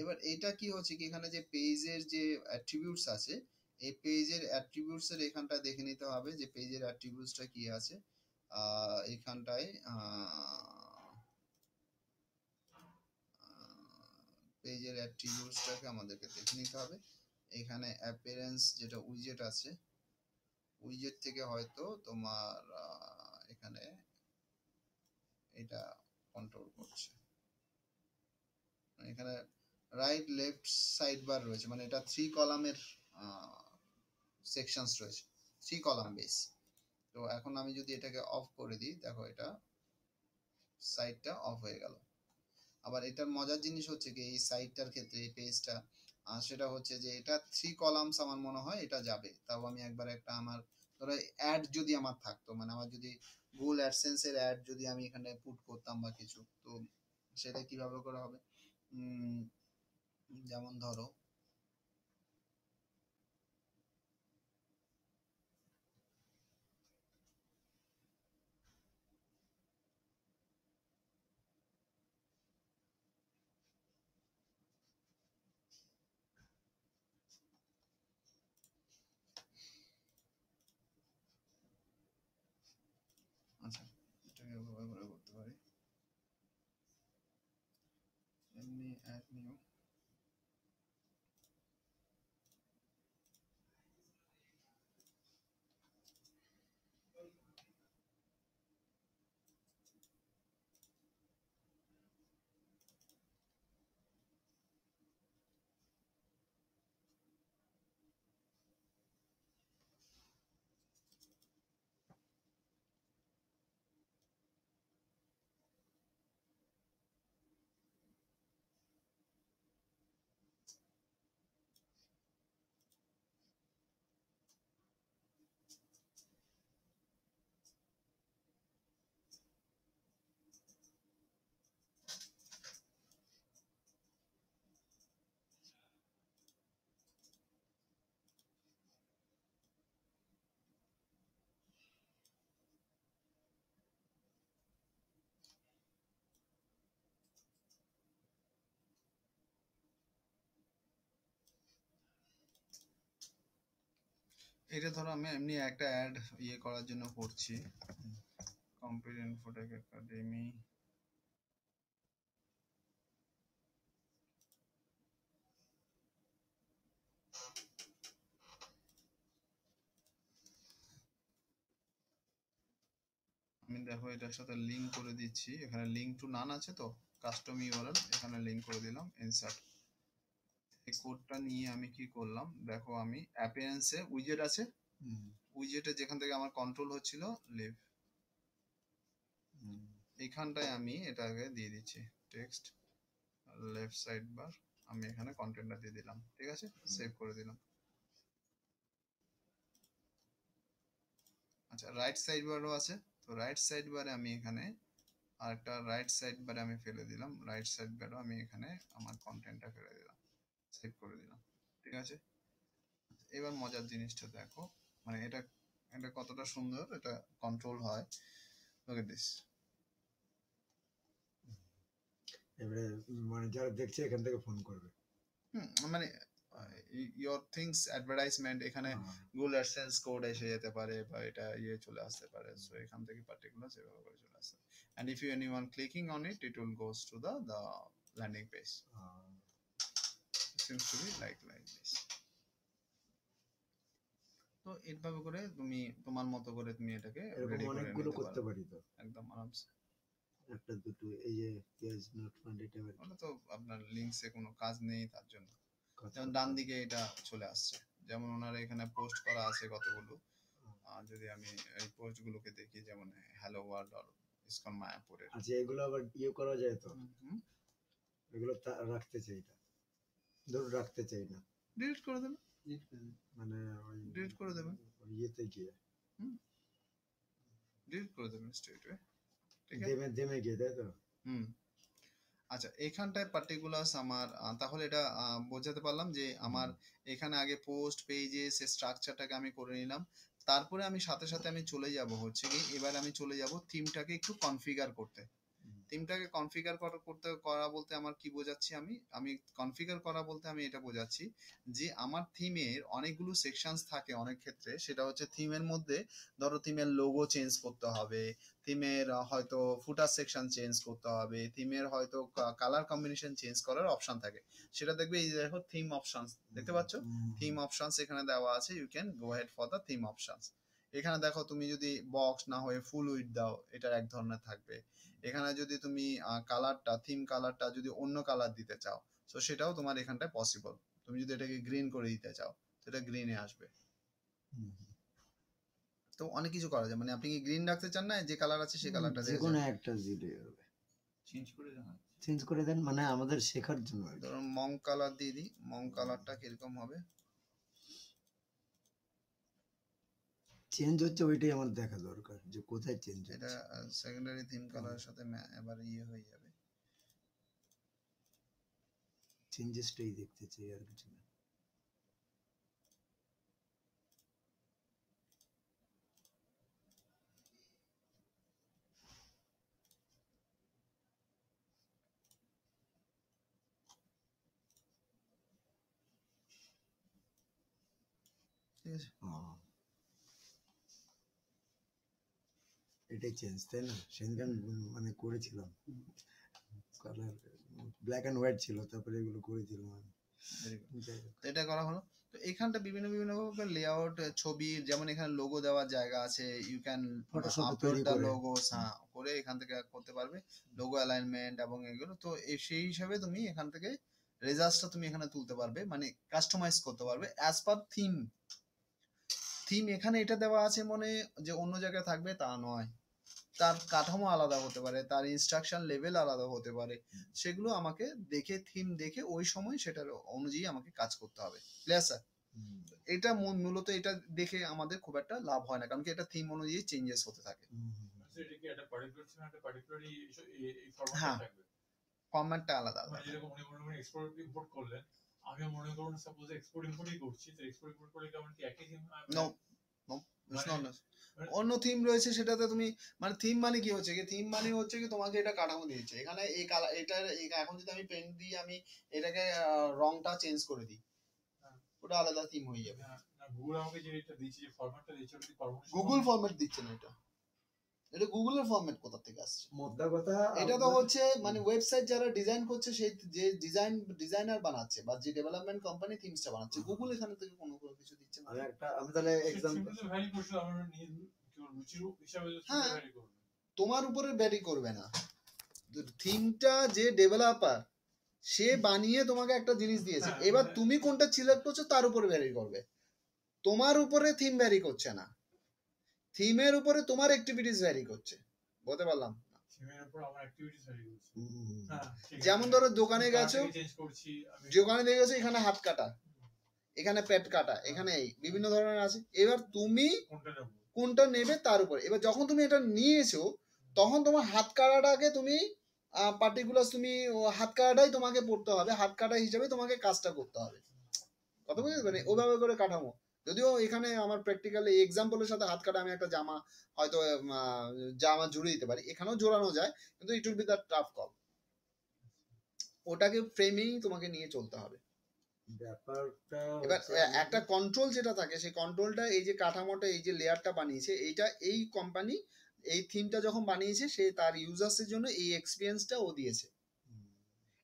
এবার এটা কি হচ্ছে কি, এখানে যে পেজের যে অ্যাট্রিবিউটস আছে, এই পেজের অ্যাট্রিবিউটস এর এখানটা দেখে নিতে হবে যে পেজের অ্যাট্রিবিউটসটা কি আছে। এখানটায় পেজের অ্যাট্রিবিউটসটাকে আমাদেরকে দেখে নিতে হবে। এখানে অ্যাপিয়ারেন্স যেটা উইজেট আছে, উইজেট থেকে হয়তো তোমার এখানে এটা কন্ট্রোল করছে, এখানে রাইট লেফট সাইড বার রয়েছে, মানে এটা 3 কলামের সেকশনস রয়েছে, 3 কলাম বেস। তো এখন আমি যদি এটাকে অফ করে দিই, দেখো এটা সাইডটা অফ হয়ে গেল। আবার এটার মজার জিনিস হচ্ছে কি, এই সাইটটার ক্ষেত্রে এই পেজটা সেটা হচ্ছে যে এটা 3 কলামস আমার মনে হয় এটা যাবে। তাও আমি একবার একটা আমার ধরো অ্যাড যদি আমার থাকতো, মানে আমার যদি গুগল অ্যাডসেন্স এর অ্যাড যদি আমি এখানে পুট করতাম বা কিছু, তো সেটা কিভাবে করে হবে, যেমন ধরো আচ্ছা এটাকে এভাবে করে করতে পারি, এমনি অ্যাড নিউ, এটা ধরো আমি এমনি একটা অ্যাড ইয়ে করার জন্য করছি, কম্পিউটার ইনফোটেক একাডেমি, আমি দেখো এটার সাথে লিংক করে দিচ্ছি, এখানে লিংক টু নান আছে, তো কাস্টম ইউআরএল এখানে লিংক করে দিলাম, ইনসার্ট। এই কোডটা নিয়ে আমি কি করলাম দেখো, আমি অ্যাপিয়ারেন্সে উইজেট আছে, উইজেটে যেখান থেকে আমার কন্ট্রোল হচ্ছিল লিভ, এইখানটায় আমি এটাকে দিয়ে দিচ্ছি টেক্সট লেফট সাইড বার, আমি এখানে কন্টেন্টটা দিয়ে দিলাম। ঠিক আছে, সেভ করে দিলাম। আচ্ছা রাইট সাইড বারও আছে, তো রাইট সাইড বারে আমি এখানে আরেকটা রাইট সাইড বারে আমি ফেলে দিলাম, রাইট সাইড বারও আমি এখানে আমার কন্টেন্টটা ফেলে দিলাম, সেভ করে দিলাম। ঠিক আছে, এবার মজার জিনিসটা দেখো, মানে এটা এটা কতটা সুন্দর এটা কন্ট্রোল হয়। look at this,
এবারে মানে যারা দেখছে এখান থেকে ফোন করবে,
মানে your things advertisement এখানে গুগল অ্যাডসেন্স কোড এসে যেতে পারে বা এটা ইয়ে চলে আসতে পারে, সো এখান থেকে পার্টিকুলার যেভাবে করে চলে আসে, and if you anyone clicking on it, it will goes to the landing page, it seems to be like this. তো এইভাবে করে তুমি তোমার মতো করে তুমি এটাকে
এরকম
রেডি করে
অনেকগুলো
নিতে
করতে
পারো
পারি তো,
একদম আরামসে।
একটা দুটো এই যে পেজ নট ফান্ড এটা আবার
ওটা তো আপনার লিঙ্কসে কোনো কাজ নেই তার জন্য।
কাজ
যেমন
করতে
ডান
হবে।
দিকে এটা চলে আসছে, যেমন ওনারা এখানে পোস্ট করা আছে কতগুলো। যদি আমি এই পোস্টগুলোকে দেখি, যেমন হ্যালো ওয়ার্ল্ড আর ইসকন মায়াপুরের।
আচ্ছা এগুলো আবার ইয়ে করা যায় তো,
হুম,
এগুলো রাখতে চাই না, ধরুন রাখতে চাই না,
ডিলিট করে দেবেন,
মানে ওই
ডিলিট করে দেবেন,
ওই ইয়েতে গিয়ে
ডিলিট করে দেবেন স্ট্রেট ওয়ে, ঠিক আছে।
দেমে দেমে গিয়ে, তাই তো?
হুম। আচ্ছা, এখানটায় পার্টিকুলার্স আমার তাহলে এটা বোঝাতে পারলাম যে আমার এখানে আগে পোস্ট পেজেস স্ট্রাকচারটাকে আমি করে নিলাম, তারপরে আমি সাথে সাথে আমি চলে যাব হচ্ছে কি, এবার আমি চলে যাব থিমটাকে একটু কনফিগার করতে। থিমটাকে কনফিগার করা বলতে আমার কি বোঝাচ্ছি, আমি কনফিগার করা বলতে আমি এটা বোঝাচ্ছি যে আমার থিমের অনেকগুলো সেকশনস থাকে অনেক ক্ষেত্রে। সেটা হচ্ছে থিমের মধ্যে ধরো থিমের লোগো চেঞ্জ করতে হবে, থিমের হয়তো ফুটার সেকশন চেঞ্জ করতে হবে, থিমের হয়তো কালার কম্বিনেশন চেঞ্জ করার অপশন থাকে। সেটা দেখবে এই যে দেখো থিম অপশনস দেখতে পাচ্ছ, থিম অপশনস এখানে দেওয়া আছে, you can go head for the theme options. এখানে দেখো তুমি যদি বক্স না হয়ে ফুল উইথ দাও, এটা এক ধরনের থাকবে। এখানে যদি তুমি কালারটা থিম কালারটা যদি অন্য কালার দিতে চাও, তো সেটাও তোমার এখানটায় পসিবল। তুমি যদি এটাকে গ্রিন করে দিতে চাও, সেটা গ্রিনে আসবে। তো অনেক কিছু করা যায়, মানে আপনি কি গ্রিন রাখতে চান না যে কালার আছে সেই কালারটা
যে কোনো একটা দিলে হবে, চেঞ্জ করে দেন, মানে আমাদের শেখার জন্য আর কি।
ধরুন মং কালার দিয়ে দিই, মং কালারটা কিরকম হবে।
চেঞ্জ হচ্ছে ওইটাই আমার দেখা দরকার, যে কোথায় চেঞ্জ
এটা
হচ্ছে।
সেকেন্ডারি থিম কালারের সাথে এবার ইয়ে হয়ে যাবে।
চেঞ্জেসটাই দেখতে চাই, আর কিছু না।
ঠিক আছে,
এটাই চেঞ্জ, তাই না? সেদিনকে আমি মানে করেছিলাম, কালার ব্ল্যাক এন্ড হোয়াইট ছিল, তারপরে এগুলো করেছিলাম আমি।
Very good. এটা করা হলো। তো এখানটা বিভিন্ন বিভিন্ন লেআউট ছবি, যেমন এখানে লোগো দেওয়ার জায়গা আছে, ইউ ক্যান
Photoshop
আপলোড
তৈরি
দ্য
করে।
লোগোস, করে এখান থেকে করতে পারবে লোগো অ্যালাইনমেন্ট এবং এগুলো। তো সেই হিসাবে তুমি এখান থেকে রেজাল্টসটা তুমি এখানে তুলতে পারবে, মানে কাস্টমাইজ করতে পারবে অ্যাজ পার থিম। থিম এখানে এটা দেওয়া আছে মনে যে অন্য জায়গায় থাকবে তা নয়, তার কাঠামো আলাদা হতে পারে, তার ইনস্ট্রাকশন লেভেল আলাদা হতে পারে। সেগুলো আমাকে দেখে থিম দেখে ওই সময় সেটার অনুযায়ী আমাকে কাজ করতে হবে। Clear sir? এটা মূলত এটা দেখে আমাদের খুব একটা লাভ হয় না, কারণ কি এটা থিম অনুযায়ী চেঞ্জেস হতে থাকে।
এটা কি একটা পার্টিকুলার থিম একটা পার্টিকুলারই এই ফরম্যাটে
হ্যাঁ,
থাকবে,
ফরম্যাটটা আলাদা
মানে
আলাদা।
যেরকম মনে করুন এক্সপোর্ট ইম্পোর্ট করলেন, আমি মনে করুন সাপোজ এক্সপোর্ট ইম্পোর্টই করছি, তো এক্সপোর্ট ইম্পোর্ট করলে কেমন কি একই theme?
No no, it's not. অন্য থিম রয়েছে, সেটাতে তুমি মানে থিম মানে কি হচ্ছে কি, থিম মানে হচ্ছে কি তোমাকে এটা কাঠামো দিয়েছে, এখানে এই কালার এটা এখন যদি আমি পেন দিয়ে আমি এটাকে রংটা চেঞ্জ করে দিই, ওটা আলাদা থিম হয়ে যাবে।
না গুগল আমাকে যে এটা দিয়েছে, যে ফরম্যাটটা দিয়েছে, ওটা কি পারমিশন?
গুগল ফরম্যাট দিচ্ছে না এটা, এটা গুগলের ফরম্যাট কোথা থেকে আসছে?
মোদ্দা কথা
এটা তো হচ্ছে মানে ওয়েবসাইট যারা ডিজাইন করছে, সেই যে ডিজাইনার বানাচ্ছে বা যে ডেভেলপমেন্ট কোম্পানি থিমসটা বানাচ্ছে, গুগল এখানে থেকে কোনো কিছু দিচ্ছে না।
আমি তাহলে এক্সাম্পল,
সিম্পলি ভ্যারি করছে, আমার নিজের কি বলবো রুচির হিসাবে
হ্যাঁ।
ভ্যারি করবে।
তোমার উপরে ভ্যারি করবে না, থিমটা যে ডেভেলপার সে বানিয়ে তোমাকে একটা জিনিস দিয়েছে,
হ্যাঁ,
এবার
মানে-
তুমি কোনটা সিলেক্ট করছো তার উপরে ভ্যারি করবে, তোমার উপরে থিম ভ্যারি করছে না, থিমের উপরে তোমার অ্যাক্টিভিটিস ভ্যারি করছে। বলতে পারলাম?
থিমের উপর আমার অ্যাক্টিভিটিস ভ্যারি করছে। হ্যাঁ, ঠিক আছে।
যেমন ধরো দোকানে গেছো,
চেঞ্জ করছি আমি,
দোকানে দিয়ে গেছো, এখানে হাত কাটা, এখানে পেট কাটা, এখানে এই বিভিন্ন ধরনের আছে, এবার তুমি
কোনটা নেব?
কোনটা নেবে তার উপরে। এবার যখন তুমি এটা নিয়েছো, তখন তোমার হাত কাটাটাকে তুমি পার্টিকুলার তুমি হাত কাটাটাই তোমাকে পড়তে হবে, হাত কাটা হিসেবে তোমাকে কাজটা করতে হবে। কথা বুঝতে পারবে? ওইভাবে করে কাঠামো। যদিও এখানে আমার প্র্যাকটিক্যালি এক্সাম্পলের সাথে হাত কাটা আমি একটা জামা হয়তো জামা জুড়ে দিতে পারি, এখানেও জোড়ানো যায়, কিন্তু it will be the tough call. ওটাকে ফ্রেমেই তোমাকে নিয়ে চলতে হবে।
ব্যাপারটা
এবার একটা কন্ট্রোল যেটা থাকে, সেই কন্ট্রোলটা এই যে কাঠামোটা এই যে লেয়ারটা বানিয়েছে, এইটা এই কোম্পানি এই থিমটা যখন বানিয়েছে, সে তার ইউজার্সের জন্য এই এক্সপিরিয়েন্সটা ও দিয়েছে।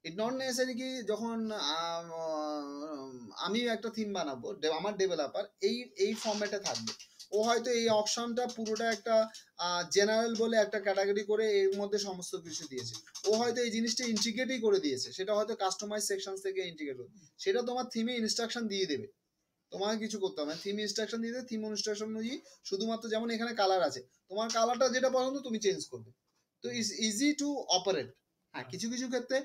ইট নট নেসেসারি কি যখন আমি একটা থিম বানাবো, আমার ডেভেলপার এই ফরম্যাটে থাকবে। ও হয়তো এই অপশনটা পুরোটা একটা জেনারেল বলে একটা ক্যাটাগরি করে এর মধ্যে সমস্ত কিছু দিয়েছে। ও হয়তো এই জিনিসটা ইন্টিগ্রেটই করে দিয়েছে, সেটা হয়তো কাস্টমাইজ সেকশন থেকে ইন্টিগ্রেট করে, সেটা তোমার থিমে ইনস্ট্রাকশন দিয়ে দেবে, তোমাকে কিছু করতে হবে না। থিম ইনস্ট্রাকশন দিয়ে দেবে, থিম ইনস্ট্রাকশন অনুযায়ী শুধুমাত্র যেমন এখানে কালার আছে, তোমার কালারটা যেটা পছন্দ তুমি চেঞ্জ করবে। তো ইজ ইজি টু অপারেট। হ্যাঁ, কিছু কিছু ক্ষেত্রে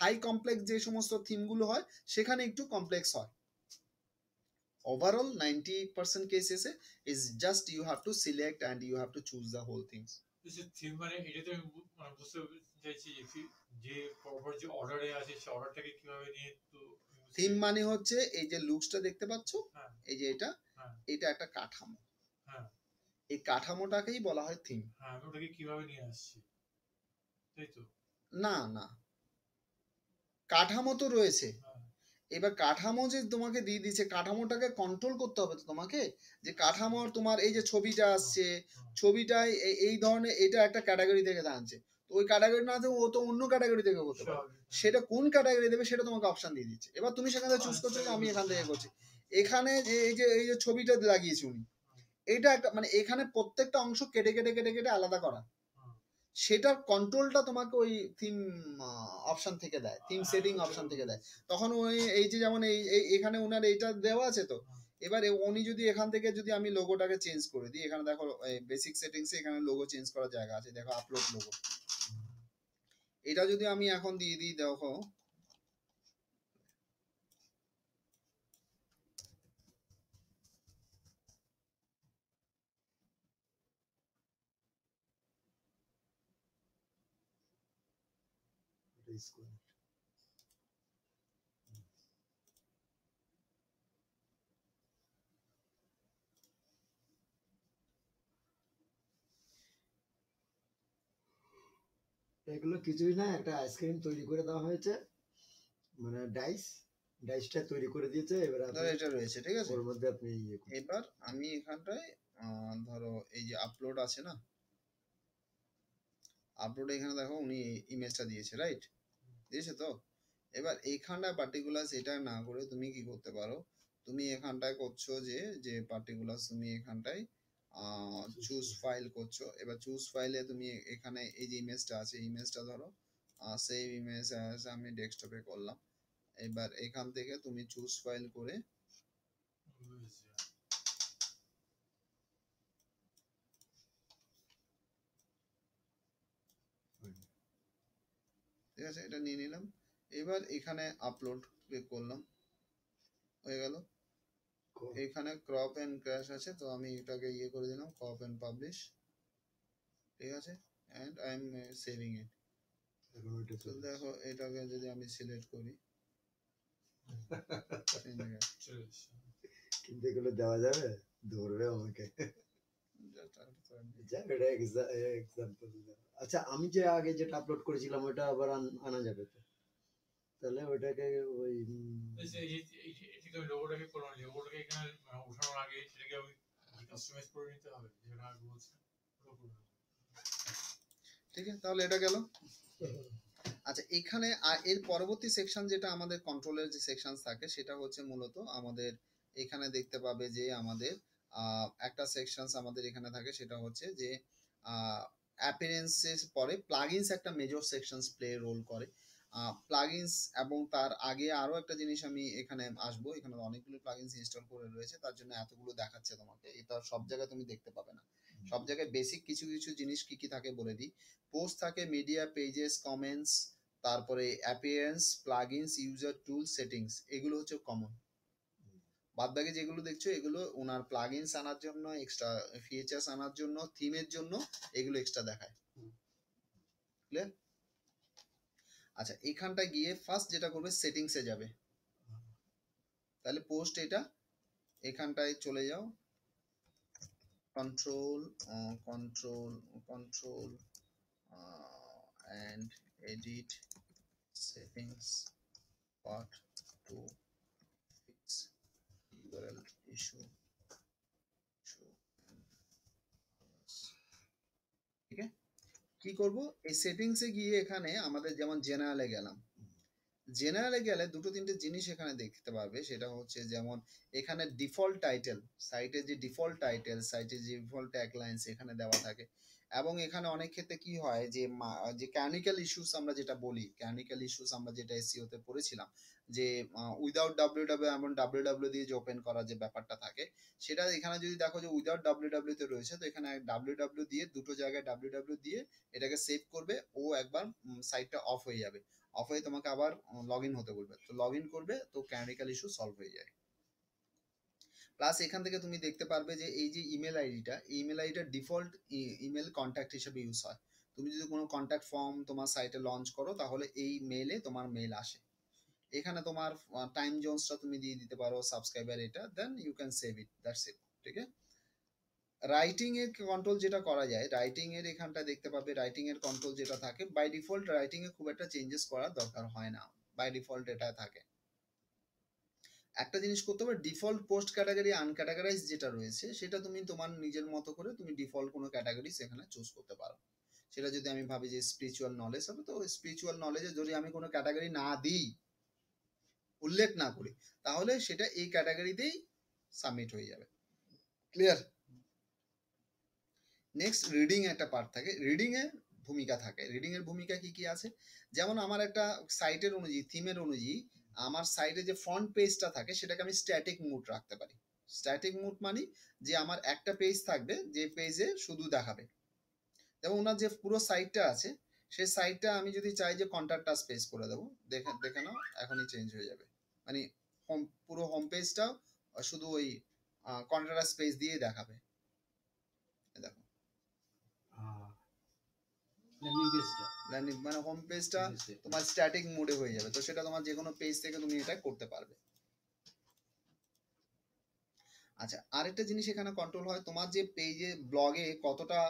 হাই কমপ্লেক্স যে সমস্ত থিমগুলো হয় সেখানে একটু কমপ্লেক্স হয়। ওভারঅল 90% কেসেসে is just you have to select and you have to choose the whole things.
Theme মানে এটাতে আমি মানে বুঝতে চাইছি যে পরপর যে অর্ডারে আছে সেই অর্ডারটাকে কিভাবে নিয়ে তো
থিম মানে হচ্ছে এই যে লুকসটা দেখতে পাচ্ছ,
হ্যাঁ
এই যে এটা
হ্যাঁ
এটা একটা কাঠামো,
হ্যাঁ
এই কাঠামোটাকেই বলা হয় থিম।
হ্যাঁ আমি ওটাকে কিভাবে নিয়ে আসছি, তাই তো?
না না, কাঠামো তো রয়েছে,
হ্যাঁ
এবার কাঠামো যে তোমাকে দিয়ে দিচ্ছে, কাঠামোটাকে কন্ট্রোল করতে হবে তো তোমাকে, যে কাঠামোর তোমার এই যে ছবিটা আসছে, ছবিটায় এই ধরনের এটা একটা ক্যাটাগরি থেকে আনছে, তো ওই ক্যাটাগরি না থেকে ও তো অন্য ক্যাটাগরি থেকে হতে পারে, সেটা কোন ক্যাটাগরি দেবে সেটা তোমাকে অপশন দিয়ে দিচ্ছে। এবার তুমি সেখান থেকে চুজ করছো যে আমি এখান থেকে করছি। এখানে যে এই যে ছবিটা লাগিয়েছি উনি, এটা একটা মানে এখানে প্রত্যেকটা অংশ কেটে কেটে কেটে কেটে আলাদা করা, সেটার কন্ট্রোলটা তোমাকে ওই থিম অপশন থেকে দেয়, থিম সেটিং অপশন থেকে দেয়। তখন ওই এই যে যেমন এখানে ওনার এইটা দেওয়া আছে, তো এবার উনি যদি এখান থেকে যদি আমি লোগোটাকে চেঞ্জ করে দিই, এখানে দেখো বেসিক সেটিংসে এখানে লোগো চেঞ্জ করার জায়গা আছে, দেখো আপলোড লোগো, এটা যদি আমি এখন দিয়ে দিই, দেখো
এগুলো কিছুই না, একটা আইসক্রিম তৈরি করে দেওয়া হয়েছে, মানে ডাইসটা তৈরি করে দিয়েছে, এবার
ধরো এটা রয়েছে, ঠিক আছে।
ওর মধ্যে আপনি ইয়ে করুন।
এবার আমি এখানটায় ধরো এই যে আপলোড আছে না, আপলোড এখানে দেখো উনি ইমেজটা দিয়েছে, রাইট, দিয়েছে তো। এবার এইখানটায় পার্টিকুলার এটা না করে তুমি কি করতে পারো, তুমি এখানটায় করছো যে যে পার্টিকুলার তুমি এখানটায় চুজ ফাইল করছো। এবার চুজ ফাইলে তুমি এখানে এই যে ইমেজটা আছে, ইমেজটা ধরো সেভ ইমেজ আমি ডেস্কটপে করলাম। এবার এখান থেকে তুমি চুজ ফাইল করে ঠিক আছে, এটা নিয়ে নিলাম। এবার এখানে আপলোড ক্লিক করলাম, হয়ে গেল। এখানে ক্রপ এন্ড ক্র্যাশ আছে, তো আমি এটাকে ইয়ে করে দিলাম, ক্রপ এন্ড পাবলিশ, ঠিক আছে, এন্ড আই এম সেভিং ইট। তো দেখো এটাকে যদি আমি সিলেক্ট করি,
কিন্তু এগুলো দেওয়া যাবে, ধরবে আমাকে। এক্সাম্পল। আচ্ছা, আমি যে আগে যেটা আপলোড করেছিলাম ওটা আবার আনা যাবে তো? তাহলে ওটাকে ওই
এটাকে আমি লোগোটাকে করলাম, লোগোটাকে এখানে ওঠানোর আগে সেটাকে আমি কাস্টমাইজ করে নিতে হবে, যেটা আগে বলছিলাম।
ঠিক আছে, তাহলে এটা গেল। আচ্ছা, এখানে এর পরবর্তী সেকশন যেটা আমাদের কন্ট্রোলের যে সেকশন থাকে, সেটা হচ্ছে মূলত আমাদের এখানে দেখতে পাবে যে আমাদের একটা সেকশনস আমাদের এখানে থাকে, সেটা হচ্ছে যে অ্যাপিয়ারেন্সের পরে প্লাগইনস একটা মেজর সেকশনস প্লে রোল করে। প্লাগইনস এবং তার আগে আরো একটা জিনিস আমি এখানে আসবো, এখানে অনেকগুলো প্লাগইনস ইনস্টল করে রয়েছে, তার জন্য এতগুলো দেখাচ্ছে তোমাকে, এটা সব জায়গায় তুমি দেখতে পাবে না। সব জায়গায় বেসিক কিছু কিছু জিনিস কি কি থাকে বলে দিই। পোস্ট থাকে, মিডিয়া, পেজেস, কমেন্টস, তারপরে অ্যাপিয়ারেন্স, প্লাগইনস, ইউজার টুল, সেটিংস, এগুলো হচ্ছে কমন। বাদ বাকি যেগুলো দেখছো এগুলো ওনার প্লাগইনস আনার জন্য, এক্সট্রা ফিচার্স আনার জন্য, থিমের জন্য এগুলো এক্সট্রা দেখায়। ক্লিয়ার? আচ্ছা, এখানটা গিয়ে ফার্স্ট যেটা করবে সেটিংসে যাবে, তাহলে পোস্ট এটা এখানটায় চলে যাও, control control control and edit settings part 2 fix URL issue ঠিক আছে। কি করব, এই সেটিংসে গিয়ে এখানে আমাদের যেমন জেনারেলে গেলাম, জেনারেলে গেলে দুটো তিনটে জিনিস এখানে দেখতে পাবে, সেটা হচ্ছে যেমন এখানে ডিফল্ট টাইটেল, সাইটে যে ডিফল্ট টাইটেল, সাইটে যে ডিফল্ট ট্যাগলাইন্স এখানে দেওয়া থাকে। এবং এখানে অনেক ক্ষেত্রে কি হয় যে যে ক্যানিক্যাল ইস্যুস আমরা যেটা বলি, ক্যানিক্যাল ইস্যুস আমরা যেটা এসইও তে পড়েছিলাম, যে উইদাউট ডাব্লিউ এমন ডাব্লিউ দিয়ে যে ওপেন করার যে ব্যাপারটা থাকে, সেটা এখানে যদি দেখো যে উইদাউট ডাব্লিউ তে রয়েছে, তো এখানে ডাব্লিউ দিয়ে দুটো জায়গায় ডাব্লিউ দিয়ে এটাকে সেভ করবে, ও একবার সাইটটা অফ হয়ে যাবে, অফ হয়ে তোমাকে আবার লগ ইন হতে বলবে, তো লগ ইন করবে, তো ক্যানিক্যাল ইস্যু সলভ হয়ে যায়। প্লাস এখান থেকে তুমি দেখতে পারবে যে এই যে ইমেল আইডিটা, এই ইমেল আইডিটা ডিফল্ট ইমেল কন্ট্যাক্ট হিসেবে ইউজ হয়। তুমি যদি কোনো কন্ট্যাক্ট ফর্ম তোমার সাইটে লঞ্চ করো, তাহলে এই মেইলে তোমার মেইল আসে। এখানে তোমার টাইম জোনসটা তুমি দিয়ে দিতে পারো, সাবস্ক্রাইবার এটা, then you can save it, that's it. ঠিক আছে। রাইটিং এর কন্ট্রোল যেটা করা যায়, রাইটিং এর এখানটা দেখতে পাবে, রাইটিং এর কন্ট্রোল যেটা থাকে, বাই ডিফল্ট রাইটিং এ খুব একটা চেঞ্জেস করার দরকার হয় না, বাই ডিফল্ট এটা থাকে। একটা জিনিস করতে হবে, ডিফল্ট পোস্ট ক্যাটাগরি আনক্যাটাগরাইজ যেটা রয়েছে, সেটা তুমি তোমার নিজের মতো করে তুমি ডিফল্ট কোনো ক্যাটাগরি সেখানে চুজ করতে পারো। সেটা যদি আমি ভাবি যে স্পিরিচুয়াল নলেজ হবে, তো স্পিরিচুয়াল নলেজে যদি আমি কোনো ক্যাটাগরি না দিই, উল্লেখ না করি, তাহলে সেটা এই ক্যাটাগরিতেই সাবমিট হয়ে যাবে। ক্লিয়ার? নেক্সট, রিডিং একটা পার্ট থাকে, রিডিং এর ভূমিকা থাকে। রিডিং এর ভূমিকা কি কি আছে, যেমন আমার একটা সাইটের অনুযায়ী, থিমের অনুযায়ী আমার সাইটে যে ফ্রন্ট পেজটা থাকে, সেটাকে আমি স্ট্যাটিক মুড রাখতে পারি। স্ট্যাটিক মুড মানে যে আমার একটা পেজ থাকবে, যে পেজে শুধু দেখাবে। যেমন ওনার যে পুরো সাইটটা আছে, সেই সাইটটা আমি যদি চাই যে কন্ট্যাক্ট আস পেজ করে দেবো, দেখে নাও এখনই চেঞ্জ হয়ে যাবে, মানে পুরো হোম পেজটা শুধু ওই কন্ট্যাক্ট আস পেজ দিয়ে দেখাবে। দেখো
ল্যান্ডিং পেজটা,
ল্যান্ডিং মানে হোম পেজটা তোমার স্ট্যাটিক মোডে হয়ে যাবে, তো সেটা তোমার যে কোনো পেজ থেকে তুমি এটা করতে পারবে। আচ্ছা, আরেকটা জিনিস এখানে কন্ট্রোল হয়, তোমার যে পেজে ব্লগে কতটা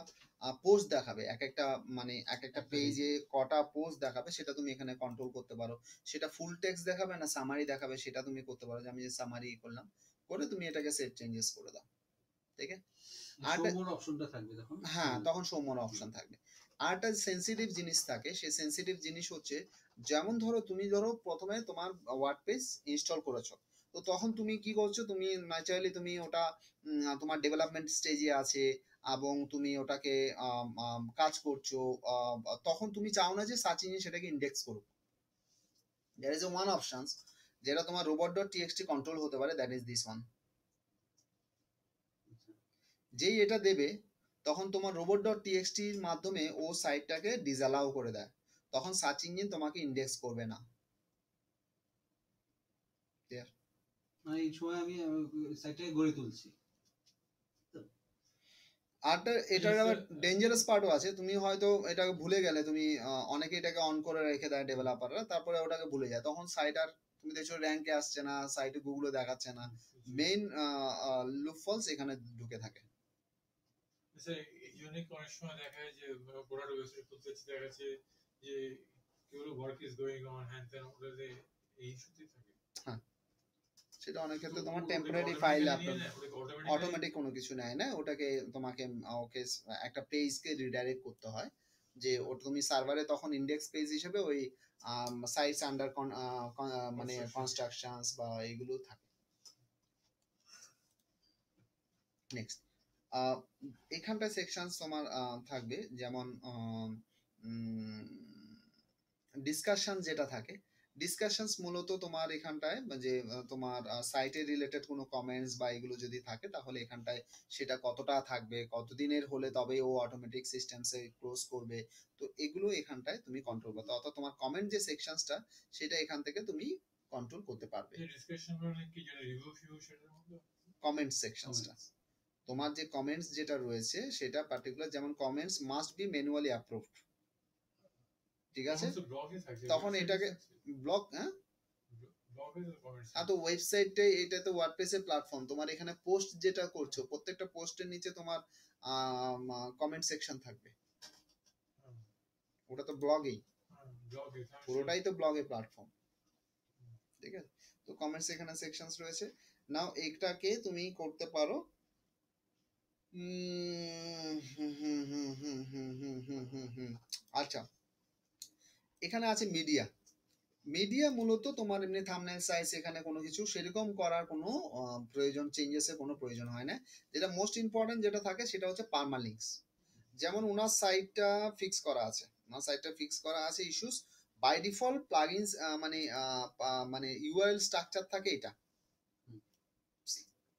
পোস্ট দেখাবে, এক একটা মানে এক একটা পেজে কটা পোস্ট দেখাবে, সেটা তুমি এখানে কন্ট্রোল করতে পারো। সেটা ফুল টেক্সট দেখাবে না সামারি দেখাবে, সেটা তুমি করতে পারো, যে আমি যে সামারি করলাম, করে তুমি এটাকে সেভ চেঞ্জেস করে দাও। ঠিক আছে।
শো অপশনটা থাকবে তখন,
হ্যাঁ, তখন শো মোর অপশন থাকবে। আর একটা সেন্সিটিভ জিনিস থাকে, সেই সেন্সিটিভ জিনিস হচ্ছে, যেমন ধরো প্রথমে তোমার ওয়ার্ডপ্রেস ইনস্টল করেছো, তো তখন তুমি কি করছো, তুমি ন্যাচারালি তুমি ওটা তোমার ডেভেলপমেন্ট স্টেজে আছে, এবং তুমি ওটাকে কাজ করছো, তখন তুমি চাও না যে সার্চ ইঞ্জিন সেটাকে ইন্ডেক্স করুক। There is a one options যেটা তোমার robot.txt কন্ট্রোল হতে পারে, দ্যাট ইজ দিস ওয়ান। যেই এটা দেবে, তখন তোমার robot.txt এর মাধ্যমে ও সাইটটাকে ডিসঅ্যালাউ করে দেয়, তখন সার্চ ইঞ্জিন তোমাকে ইন্ডেক্স করবে না। ক্লিয়ার?
মানে এই সময় আমি সাইটটাকে গড়ে তুলছি।
আর এটার আবার ডেঞ্জারাস পার্টও আছে, তুমি হয়তো এটাকে ভুলে গেলে, তুমি অনেকে এটাকে অন করে রেখে দেয় ডেভেলপাররা, তারপরে ওটাকে ভুলে যায়, তখন সাইট আর তুমি দেখছো র্যাঙ্কে আসছে না, সাইটে গুগলে দেখাচ্ছে না, মেইন লুপ ফলস এখানে ঢুকে থাকে।
এই জন্যই অনেক সময় দেখা যায় যে প্রোডাক্ট ওয়েবসাইট খুলতে দেখা যাচ্ছে যে কেবল work is going on hand then, ওটাতে এই ইস্যুতেই থাকে।
হ্যাঁ, সেটা অনেক ক্ষেত্রে তোমার টেম্পোরারি ফাইল আপলোড, অটোমেটিক কোনো কিছু নেয় না, ওটাকে তোমাকে ওকে একটা পেজকে রিডাইরেক্ট করতে হয়, যে ওটা তুমি সার্ভারে তখন ইন্ডেক্স পেজ হিসেবে ওই সাইটস আন্ডার মানে কনস্ট্রাকশনস বা এগুলো থাকে। নেক্সট, এখানটা সেকশনস তোমার থাকবে, যেমন ডিসকাশন যেটা থাকে, ডিসকাশনস মূলত তোমার এখানটায় যে তোমার সাইটে রিলেটেড কোনো কমেন্টস বা এগুলো যদি থাকে, তাহলে এখানটায় সেটা কতটা থাকবে, কতদিনের হলে তবে ও অটোমেটিক সিস্টেমসে ক্লোজ করবে, তো এগুলো এখানটায় তুমি কন্ট্রোল করতে, অর্থাৎ তোমার কমেন্ট যে সেকশনসটা, সেটা এখান থেকে তুমি কন্ট্রোল করতে পারবে।
ডিসকাশন মানে কি, যেটা রিভিউ ফিউ সেটার মধ্যে
কমেন্ট সেকশনসটা, তোমার যে কমেন্টস যেটা রয়েছে সেটা পার্টিকুলার, যেমন comments must be manually approved, ঠিক আছে, তখন এটাকে ব্লগ, হ্যাঁ তো ওয়েবসাইটে, এটা তো ওয়ার্ডপ্রেসের প্ল্যাটফর্ম, তোমার এখানে পোস্ট যেটা করছো, প্রত্যেকটা পোস্টের নিচে তোমার কমেন্ট সেকশন থাকবে, ওটা তো ব্লগেই, পুরোটাই তো ব্লগের প্ল্যাটফর্ম, ঠিক আছে, তো কমেন্টস এখানে সেকশনস রয়েছে। নাও এটাকে তুমি করতে পারো, আচ্ছা, এখানে আছে মিডিয়া, মিডিয়া মূলত তোমার এমনি থাম্বনেল সাইজ এখানে কোনো কিছু সেরকম করার কোনো প্রয়োজন, চেঞ্জেসের কোনো প্রয়োজন হয় না। যেটা মোস্ট ইম্পর্টেন্ট যেটা থাকে সেটা হচ্ছে পারমালিঙ্কস। যেমন ওনার সাইটটা ফিক্স করা আছে, ইস্যুস বাই ডিফল্ট প্লাগইনস মানে ইউআরএল স্ট্রাকচার থাকে এটা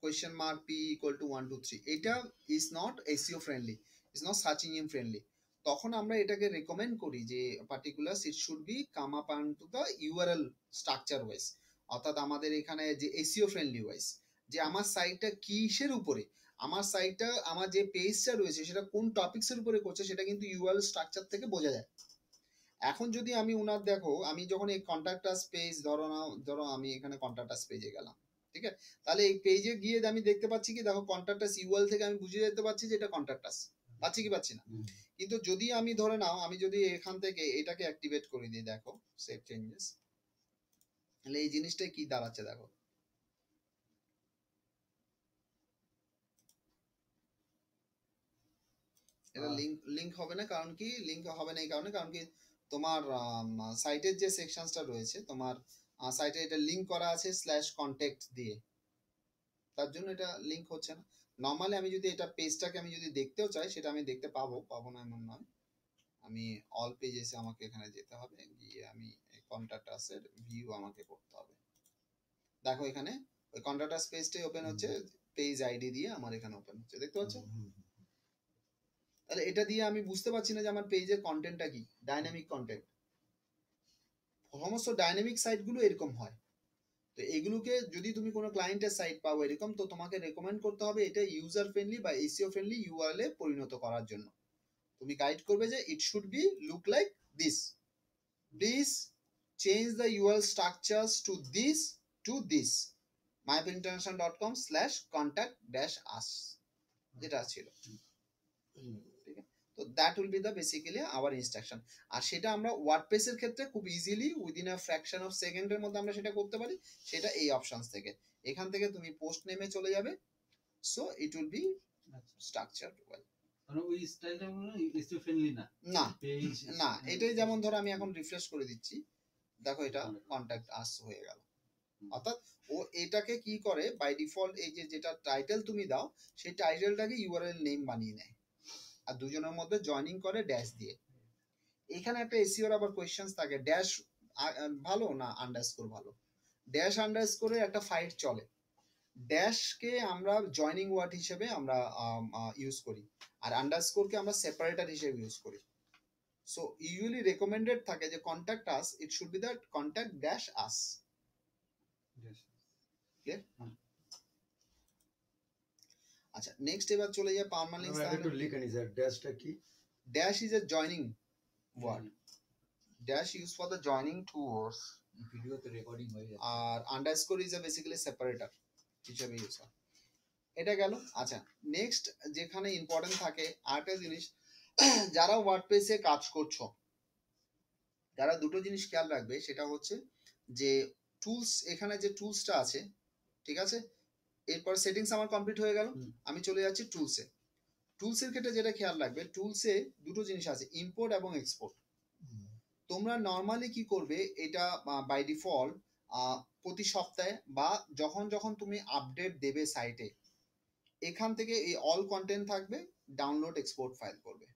question mark p equal to 1 2 3, এটা is not SEO friendly, is not search engine friendly। তখন আমরা এটাকে রেকমেন্ড করি যে particular it should be come up on to the URL structure wise, অর্থাৎ আমাদের এখানে যে এসইও ফ্রেন্ডলি ওয়াইজ, যে আমার সাইটটা কিসের উপরে, আমার সাইটটা আমার যে পেজটা রয়েছে সেটা কোন টপিকসের উপরে করছে সেটা কিন্তু ইউআরএল স্ট্রাকচার থেকে বোঝা যায়। এখন যদি আমি ওনার দেখো, আমি যখন এই কন্ট্যাক্টাস পেজ ধরো আমি এখানে কন্ট্যাক্টাস পেজে গেলাম, ঠিক আছে, তাহলে এই পেজে গিয়ে আমি দেখতে পাচ্ছি কি, দেখো কন্ট্যাক্টাস ইউআরএল থেকে আমি বুঝে যেতে পারছি যে এটা কন্ট্যাক্টাস, পাচ্ছি কি পাচ্ছি না। কিন্তু যদি আমি ধরে নাও আমি যদি এখান থেকে এটাকে অ্যাক্টিভেট করে দিই, দেখো সেভ চেঞ্জেস, তাহলে এই জিনিসটা কি দাঁড়াচ্ছে দেখো, এটা লিংক হবে না। কারণ কি লিংক হবে না? এই কারণে, কারণ কি তোমার সাইটের যে সেকশনসটা রয়েছে, তোমার সাইটে এটা লিংক করা আছে /contact দিয়ে, তার জন্য এটা লিংক হচ্ছে না। নর্মালি আমি যদি এটা পেজটাকে আমি যদি দেখতেও চাই সেটা আমি দেখতে পাবো না এমন নয়। আমি অল পেজেসে আমাকে এখানে যেতে হবে, গিয়ে আমি কন্ট্যাক্ট আসের ভিউ আমাকে করতে হবে। দেখো এখানে ওই কন্ট্যাক্ট আস পেজটাই ওপেন হচ্ছে, পেজ আইডি দিয়ে আমার এখানে ওপেন হচ্ছে, দেখতে পাচ্ছ? তাহলে এটা দিয়ে আমি বুঝতে পারছি না যে আমার পেজের কন্টেন্টটা কি, ডাইনামিক কন্টেন্ট। সমস্ত ডাইনামিক সাইটগুলো এরকম হয়। তো এগুলোকে যদি তুমি কোনো ক্লায়েন্টের সাইট পাও এরকম, তো তোমাকে রেকমেন্ড করতে হবে এটা ইউজার ফ্রেন্ডলি বা এসইও ফ্রেন্ডলি ইউআরএল এ পরিণত করার জন্য। তুমি গাইড করবে যে it should be look like this, please change the URL structures to this mypinternational.com/contact-us যেটা ছিল, ঠিক আছে? তো that will be the basically our instruction. আর সেটা আমরা ওয়ার্ডপ্রেসের ক্ষেত্রে খুব easily within a fraction of সেকেন্ডের মধ্যে আমরা সেটা করতে পারি। সেটা এই অপশনস থেকে, এখান থেকে তুমি পোস্ট নেমে চলে যাবে, so it will be structured well.
মানে ওই স্টাইলটা হলো এসইও ফ্রেন্ডলি না,
না
পেজ
না, এটাই যেমন ধরো আমি এখন রিফ্রেশ করে দিচ্ছি, দেখো এটা কন্ট্যাক্ট আস হয়ে গেল। অর্থাৎ ও এটাকে কি করে বাই ডিফল্ট এই যে যেটা টাইটেল তুমি দাও সেই টাইটেলটাকে ইউআরএল নেম বানিয়ে নেয়, আর দুজনের মধ্যে জয়েনিং করে ড্যাশ দিয়ে। এখানে একটা এসইওর আবার কোয়েশ্চেন্স থাকে, ড্যাশ ভালো না আন্ডারস্কোর ভালো? ড্যাশ আন্ডারস্কোরে একটা ফাইট চলে। ড্যাশকে আমরা জয়েনিং ওয়ার্ড হিসেবে আমরা ইউজ করি, আর আন্ডারস্কোরকে আমরা সেপারেটর হিসেবে ইউজ করি। সো ইউজুয়ালি রেকমেন্ডেড থাকে যে contact us, it should B the contact dash us. Clear? আচ্ছা, নেক্সট এবার চলে যায় পার্মালিঙ্কস।
একটু লিখে নি স্যার, ড্যাশটা কি?
Dash is a joining word, dash use for the joining two words,
ভিডিওতে রেকর্ডিং হয়ে যাচ্ছে।
আর underscore is a basically separator হিসেবে ইউজ হয়। এটা গেল। আচ্ছা, নেক্সট যেখানে ইম্পর্টেন্ট থাকে আরেকটা জিনিস, যারা ওয়ার্ডপ্রেসে কাজ করছো তারা দুটো জিনিস খেয়াল রাখবে, সেটা হচ্ছে যে টুলস, এখানে যে টুলসটা আছে, ঠিক আছে, এরপর সেটিংস আমার কমপ্লিট হয়ে গেল, আমি চলে যাচ্ছি টুলসে। টুলসের ক্ষেত্রে যেটা খেয়াল রাখবে, টুলসে দুটো জিনিস আছে, ইম্পোর্ট এবং এক্সপোর্ট। তোমরা নর্মালি কি করবে, এটা বাই ডিফল্ট প্রতি সপ্তাহে বা যখন যখন তুমি আপডেট দেবে সাইটে, এখান থেকে এই অল কন্টেন্ট থাকবে, ডাউনলোড এক্সপোর্ট ফাইল করবে।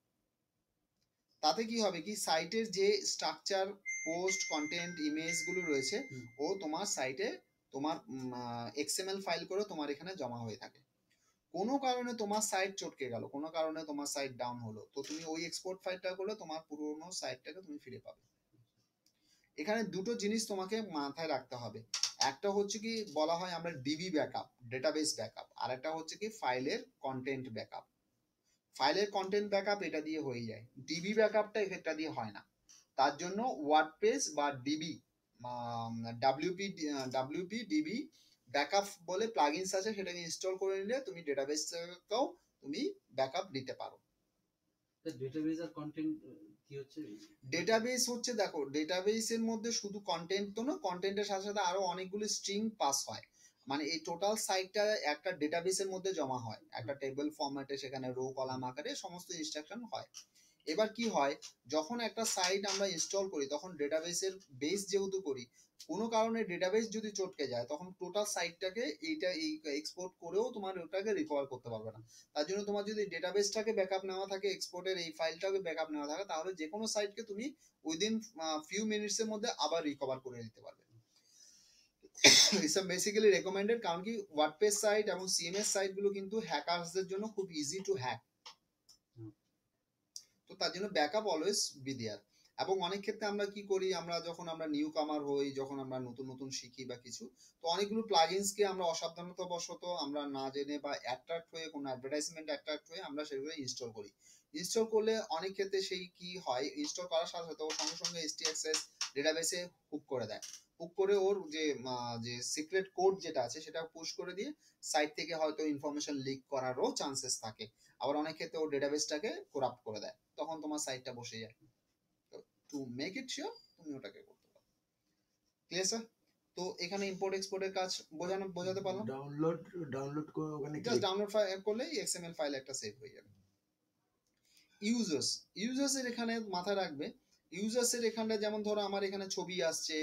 তাতে কি হবে কি, সাইটের যে স্ট্রাকচার, পোস্ট, কন্টেন্ট, ইমেজ গুলো রয়েছে ও তোমার সাইটে তোমার এক্সএমএল ফাইল করে তোমার এখানে জমা হয়ে থাকে। কোনো কারণে তোমার সাইট চটকে গেল, কোনো কারণে তোমার সাইট ডাউন হলো, তো তুমি ওই এক্সপোর্ট ফাইলটা করলে তোমার পুরোনো সাইটটাকে তুমি ফিরে পাবে। এখানে দুটো জিনিস তোমাকে মাথায় রাখতে হবে, একটা হচ্ছে কি বলা হয় আমরা ডিবি ব্যাকআপ, ডেটাবেস ব্যাকআপ, আর একটা হচ্ছে কি ফাইলের কন্টেন্ট ব্যাকআপ। ফাইলের কন্টেন্ট ব্যাকআপ এটা দিয়ে হয়ে যায়, ডিবি ব্যাকআপটা এটা দিয়ে হয় না। তার জন্য ওয়ার্ডপ্রেস বা ডিবি ডাব্লিউপি ডিবি ব্যাকআপ বলে প্লাগইনস আছে, সেটাকে ইনস্টল করে নিলে তুমি ডেটাবেসটাকেও তুমি ব্যাকআপ দিতে পারো।
ডেটাবেস আর কন্টেন্ট কি হচ্ছে?
ডেটাবেস হচ্ছে, দেখো ডেটাবেসের মধ্যে শুধু কন্টেন্ট তো না, কন্টেন্টের সাথে সাথে আরো অনেকগুলো স্ট্রিং পাস হয়, মানে এই টোটাল সাইটটা একটা ডেটাবেসের মধ্যে জমা হয়, একটা টেবিল ফরম্যাটে, সেখানে রো কলাম আকারে সমস্ত ইনস্ট্রাকশন হয়। এবার কি হয়, যখন একটা সাইট আমরা ইনস্টল করি তখন ডেটাবেসের বেস যেহেতু করি, কোনো কারণে ডেটাবেস যদি চটকে যায় তখন টোটাল সাইটটাকে এইটা এই এক্সপোর্ট করেও তোমার ওটাকে রিকভার করতে পারবে না। তার জন্য তোমার যদি ডেটাবেসটাকে ব্যাকআপ নেওয়া থাকে, এক্সপোর্টের এই ফাইলটাকে ব্যাকআপ নেওয়া থাকে, তাহলে যে কোনো সাইটকে তুমি উইদিন ফিউ মিনিটসের মধ্যে আবার রিকভার করে দিতে পারবে। ইটস বেসিক্যালি রেকমেন্ডেড, কারণ কি ওয়ার্ডপ্রেস সাইট এবং সিএমএস সাইট গুলো কিন্তু হ্যাকারসদের জন্য খুব ইজি টু হ্যাক। তো তার জন্য ব্যাকআপ অলওয়েজ বি দেয়ার। এবং অনেক ক্ষেত্রে আমরা কি করি, আমরা যখন আমরা নিউ কামার হই, যখন আমরা নতুন নতুন শিখি বা কিছু, তো অনেকগুলো প্লাগইনসকে আমরা অসাবধানতা বশত আমরা না জেনে বা অ্যাট্রাক্ট হয়ে কোনো অ্যাডভার্টাইজমেন্ট অ্যাট্রাক্ট হয়ে আমরা সেগুলো ইনস্টল করি। ইনস্টল করলে অনেক ক্ষেত্রে সেই কি হয়, ইনস্টল করার সাথে সাথে ও সঙ্গে সঙ্গে htaccess ডেটাবেসে হুক করে দেয়। হুক করে ওর যে সিক্রেট কোড যেটা আছে সেটা পুশ করে দিয়ে সাইট থেকে হয়তো ইনফরমেশন লিক করারও চান্সেস থাকে। আবার অনেক ক্ষেত্রে ও ডেটাবেসটাকে করাপ্ট করে দেয়, তখন তোমার সাইটটা বসে যায়। টু মেক ইট শিওর তুমি ওটাকে করতে পারো। Clear sir? তো এখানে ইম্পোর্ট এক্সপোর্টের কাজ বোঝাতে পারলাম।
ডাউনলোড করে ওখানে
জাস্ট ডাউনলোড করলেই এক্সএমএল ফাইল একটা সেভ হয়ে যাবে। ইউজার্স এর এখানে মাথায় রাখবে, ইউজার্স এর এখানে যেমন ধরো আমার এখানে ছবি আসছে,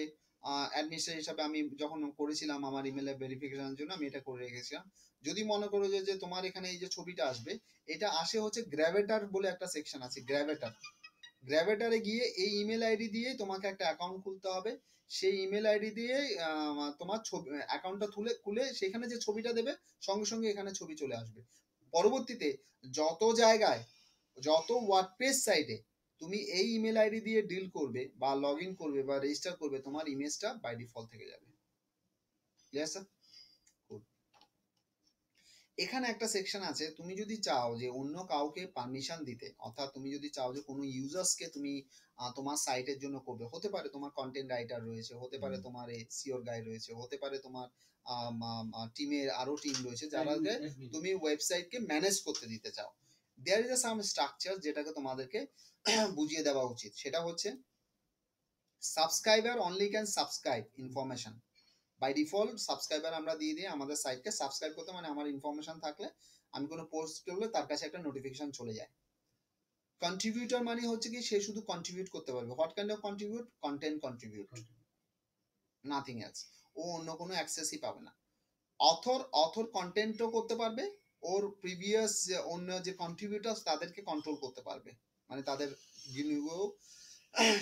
অ্যাডমিনিস্ট্রেটর হিসাবে আমি যখন করেছিলাম আমার ইমেলে ভেরিফিকেশনের জন্য আমি এটা করে রেখেছিলাম। যদি মনে করো যে তোমার এখানে এই যে ছবিটা আসবে, এটা আসে হচ্ছে গ্র্যাভেটার বলে একটা সেকশন আছে, গ্র্যাভেটারে গিয়ে এই ইমেল আইডি দিয়ে তোমাকে একটা অ্যাকাউন্ট খুলতে হবে। সেই ইমেল আইডি দিয়ে তোমার ছবি অ্যাকাউন্টটা খুলে সেখানে যে ছবিটা দেবে সঙ্গে সঙ্গে এখানে ছবি চলে আসবে। পরবর্তীতে যত জায়গায়, যত ওয়ার্ডপ্রেস সাইটে তুমি এই ইমেল আইডি দিয়ে ডিল করবে বা লগ ইন করবে বা রেজিস্টার করবে, তোমার ইমেজটা বাই ডিফল্ট থেকে যাবে। Clear sir? এখানে একটা সেকশন আছে, তুমি যদি চাও যে অন্য কাউকে পারমিশন দিতে, অর্থাৎ তুমি যদি চাও যে কোনো ইউজার্সকে তুমি তোমার সাইটের জন্য করবে, হতে পারে তোমার কন্টেন্ট রাইটার রয়েছে, হতে পারে তোমার সিওর গাই রয়েছে, হতে পারে তোমার টিমের আরো টিম রয়েছে যারাকে তুমি ওয়েবসাইটকে ম্যানেজ করতে দিতে চাও। দেয়ার ইজ সাম স্ট্রাকচার যেটাকে তোমাদেরকে বুঝিয়ে দেওয়া উচিত। সেটা হচ্ছে subscriber only can subscribe information. By default subscriber আমরা দিয়ে দিই আমাদের সাইটকে সাবস্ক্রাইব করতে, মানে আমার ইনফরমেশন থাকলে আমি কোনো পোস্ট করলে তার কাছে একটা নোটিফিকেশন চলে যায়। কন্ট্রিবিউটর মানে হচ্ছে কি সে শুধু কন্ট্রিবিউট করতে পারবে। What kind of contribute? Content contribute, nothing else. ও অন্য কোনো অ্যাক্সেসই পাবে না। অথর কন্টেন্টও করতে পারবে, ওর প্রিভিয়াস অন্য যে কন্ট্রিবিউটার্স তাদেরকে কন্ট্রোল করতে পারবে, মানে তাদের জিনিসগুলো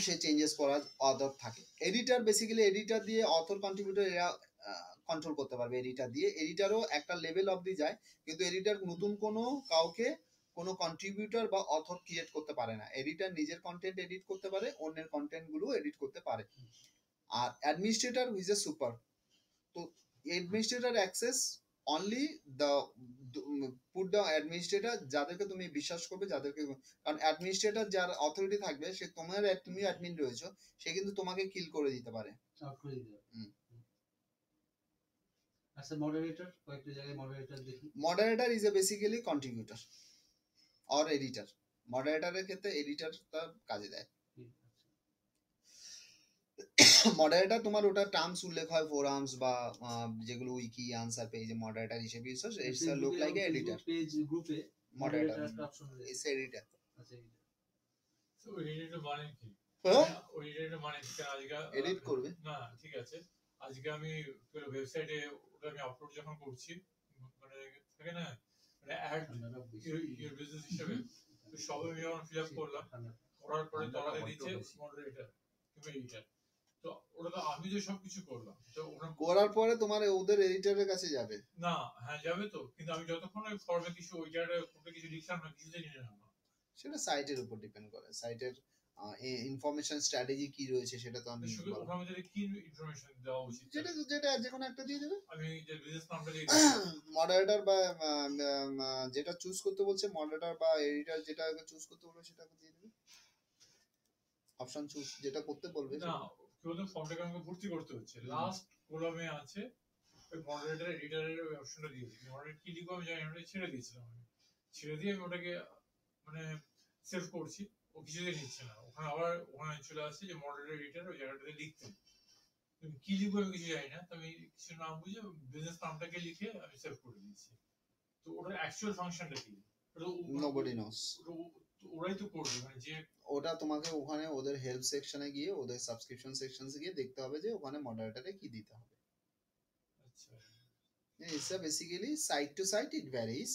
সে চেঞ্জেস করার অর্ডার থাকে। এডিটর বেসিক্যালি এডিটর দিয়ে অথর কন্ট্রিবিউটর এরা কন্ট্রোল করতে পারবে। এডিটর দিয়ে, এডিটরও একটা লেভেল অবধি যায়, কিন্তু এডিটর নতুন কোনো কাউকে কোনো কন্ট্রিবিউটর বা অথর ক্রিয়েট করতে পারে না। এডিটর নিজের কন্টেন্ট এডিট করতে পারে, অন্যের কন্টেন্ট গুলো এডিট করতে পারে। আর অ্যাডমিনিস্ট্রেটর হুইজ এ সুপার, তো administrator access only the put the administrator, যাদেরকে তুমি বিশ্বাস করবে, যাদেরকে, কারণ অ্যাডমিনিস্ট্রেটর যার অথরিটি থাকবে সে তুমি অ্যাডমিন রয়েছো, সে কিন্তু তোমাকে কিল করে দিতে পারে।
আচ্ছা, মডারেটর, কয়েকটা জায়গায় মডারেটর দেখি।
Moderator is a basically contributor or editor. মডারেটরের ক্ষেত্রে এডিটর তার কাজে দেয়। মডারেটর তোমার ওটা টার্মস উল্লেখ হয় ফোরামস বা যেগুলো উইকি আনসার পেজে মডারেটর হিসেবে ইউজ হয়। It's a look like a editor.
Page গ্রুপে
মডারেটর
একটা অপশন রয়েছে,
ইটস এডিটর।
আচ্ছা,
তো এডিটর মানে কি?
হ্যাঁ,
ওই এডিটর মানে কি? আজকে
এডিট করবে
না, ঠিক আছে, আজকে আমি ওয়েবসাইটে ওটা আমি আপলোড যখন করছি, মানে থাকে না, মানে অ্যাড ইউর বিজনেস হিসেবে, তো সবাই আমি যখন ফিল আপ করলাম, করার পরে তলাতে দিচ্ছে মডারেটর কিংবা এডিটর। তো ওটা তো আমি যে সবকিছু করলাম, তো ওটা
করার পরে তোমার ওদের এডিটরের কাছে যাবে
না, হ্যাঁ যাবে তো, কিন্তু আমি যতক্ষণ ওই ফর্মে কিছু ওইটারে কিছু লিখলাম না, কিছু জানি না।
সেটা সাইটের উপর ডিপেন্ড করে, সাইটের ইনফরমেশন স্ট্র্যাটেজি কি রয়েছে সেটা তো আমি
শুধু ওখানে মধ্যে কি ইনফরমেশন দেওয়া উচিত?
যেটা যে কোনো একটা দিয়ে দেবে।
আমি যে বিজনেস নামটা দিয়ে
মডারেটর বা যেটা চুজ করতে বলছে, মডারেটর বা এডিটর যেটা চুজ করতে বলবে সেটা দিয়ে দেবে। অপশন চুজ যেটা করতে বলবে
না, কি বলতো, ফর্মটাকে আমাকে ভর্তি করতে হচ্ছে। লাস্ট কলামে আছে ওই মডারেটর এডিটরের ওই অপশনটা দিয়ে দিই। মডারেটর কি লিখবো আমি জানি না, ওটা ছেড়ে দিয়েছিলাম। আমি ছেড়ে দিয়ে আমি ওটাকে মানে সেভ করছি, ও কিছুতেই নিচ্ছে না। ওখানে আবার ওখানে চলে আসছে যে মডারেটর এডিটর, ওই জায়গাটাতে লিখতে, তুমি কি লিখবো আমি কিছু জানি না, তো আমি কিছু নাম বুঝে বিজনেস নামটাকে লিখে আমি সেভ করে দিয়েছি। তো ওটার অ্যাকচুয়াল ফাংশনটা কি?
nobody knows।
তো ওরাই তো করবে, মানে যে
ওটা তোমাকে ওখানে ওদের হেল্প সেকশনে গিয়ে, ওদের সাবস্ক্রিপশন সেকশনে গিয়ে দেখতে হবে যে ওখানে মডারেটরে কি দিতে হবে।
আচ্ছা
it's basically site to site it varies.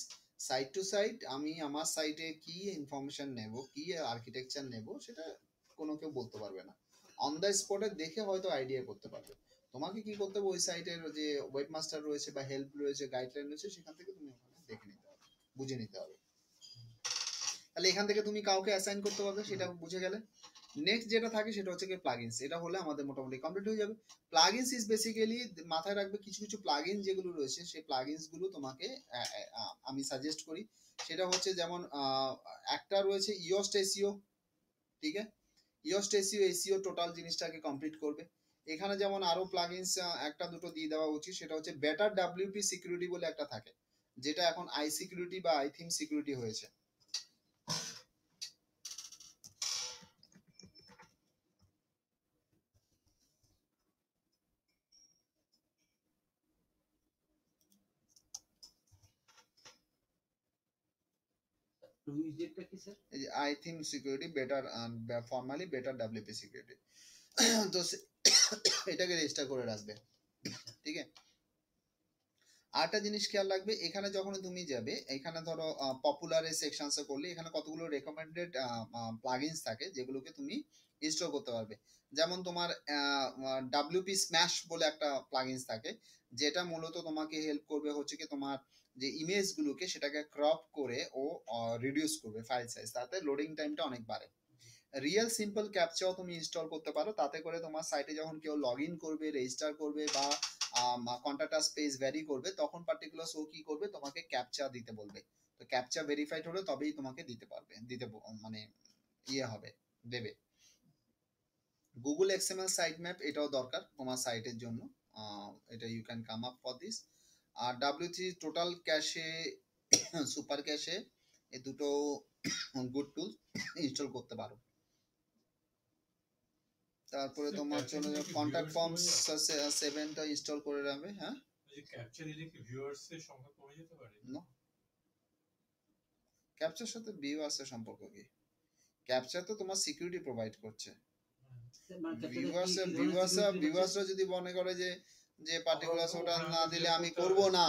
Site to site আমি আমার সাইটে কি ইনফরমেশন নেব, কি আর্কিটেকচার নেব, সেটা কোনো কেউ বলতে পারবে না। অন দ্য স্পটে দেখে হয়তো আইডিয়া করতে পারবে। তোমাকে কি করতে হবে, ওই সাইটের যে ওয়েবমাস্টার রয়েছে বা হেল্প রয়েছে, গাইডলাইন রয়েছে, সেখান থেকে তুমি ওখানে দেখে নিতে হবে, বুঝে নিতে হবে। তাহলে এখান থেকে তুমি কাউকে অ্যাসাইন করতে পারবে, সেটা বুঝে গেলে। নেক্সট যেটা থাকে সেটা হচ্ছে কি প্লাগইনস। এটা হলে আমাদের মোটামুটি কমপ্লিট হয়ে যাবে। প্লাগইনস ইজ বেসিক্যালি, মাথায় রাখবে কিছু কিছু প্লাগইন যেগুলো রয়েছে, সেই প্লাগইনস গুলো তোমাকে আমি সাজেস্ট করি। সেটা হচ্ছে যেমন একটা রয়েছে ইওস্ট এসইও, ঠিক আছে? ইওস্ট এসইও, এসইও টোটাল জিনিসটাকে কমপ্লিট করবে। এখানে যেমন আরো প্লাগইনস একটা দুটো দিয়ে দেওয়া উচিত, সেটা হচ্ছে বেটার ডাব্লিউপি সিকিউরিটি বলে একটা থাকে, যেটা এখন আই সিকিউরিটি বা আই থিম সিকিউরিটি হয়েছে।
উইজেটটা কি sir?
I theme security better, formally better WP security. তো এটাকে রেজিস্টার করে রাখবে, ঠিক আছে? আরেকটা জিনিস খেয়াল রাখবে, এখানে যখন তুমি যাবে, এখানে ধরো পপুলার সেকশনসে করলে এখানে কতগুলো রেকমেন্ডেড প্লাগইনস থাকে যেগুলোকে তুমি ইনস্টল করতে পারবে। যেমন তোমার ডাব্লিউপি স্ম্যাশ বলে একটা প্লাগইনস থাকে, যেটা মূলত তোমাকে হেল্প করবে হচ্ছে কি তোমার যে ইমেজগুলোকে সেটাকে ক্রপ করে ও রিডিউস করবে ফাইল সাইজ, তাতে লোডিং টাইমটা অনেক বাড়ে। রিয়েল সিম্পল ক্যাপচাও তুমি ইনস্টল করতে পারো, তাতে করে তোমার সাইটে যখন কেউ লগ ইন করবে, রেজিস্টার করবে বা কন্ট্যাক্ট স্পেস ভ্যারি করবে, তখন পার্টিকুলার শো কি করবে, তোমাকে ক্যাপচা দিতে বলবে। তো ক্যাপচা ভেরিফাইড হলে তবেই তোমাকে দিতে পারবে, মানে ইয়ে হবে, দেবে। গুগল এক্সএমএল সাইট ম্যাপ এটাও দরকার তোমার সাইটের জন্য, এটা you can come up for this. আর W three total cache, super cache, এই দুটো গুড টুল ইনস্টল করতে পারো। তারপরে তোমার জন্য কন্টাক্ট ফর্মস 7টা ইনস্টল করে রাখবে। হ্যাঁ,
যে ক্যাপচার দিলে কি ভিউয়ার্স এর সংখ্যা কমে যেতে পারে?
না, ক্যাপচার সাথে ভিউয়ার্স এর সম্পর্ক কি? ক্যাপচার তো তোমার সিকিউরিটি প্রোভাইড করছে। ভিউয়ার্সরা যদি মনে করে যে যে পার্টিকুলার ওটা না দিলে আমি করব না,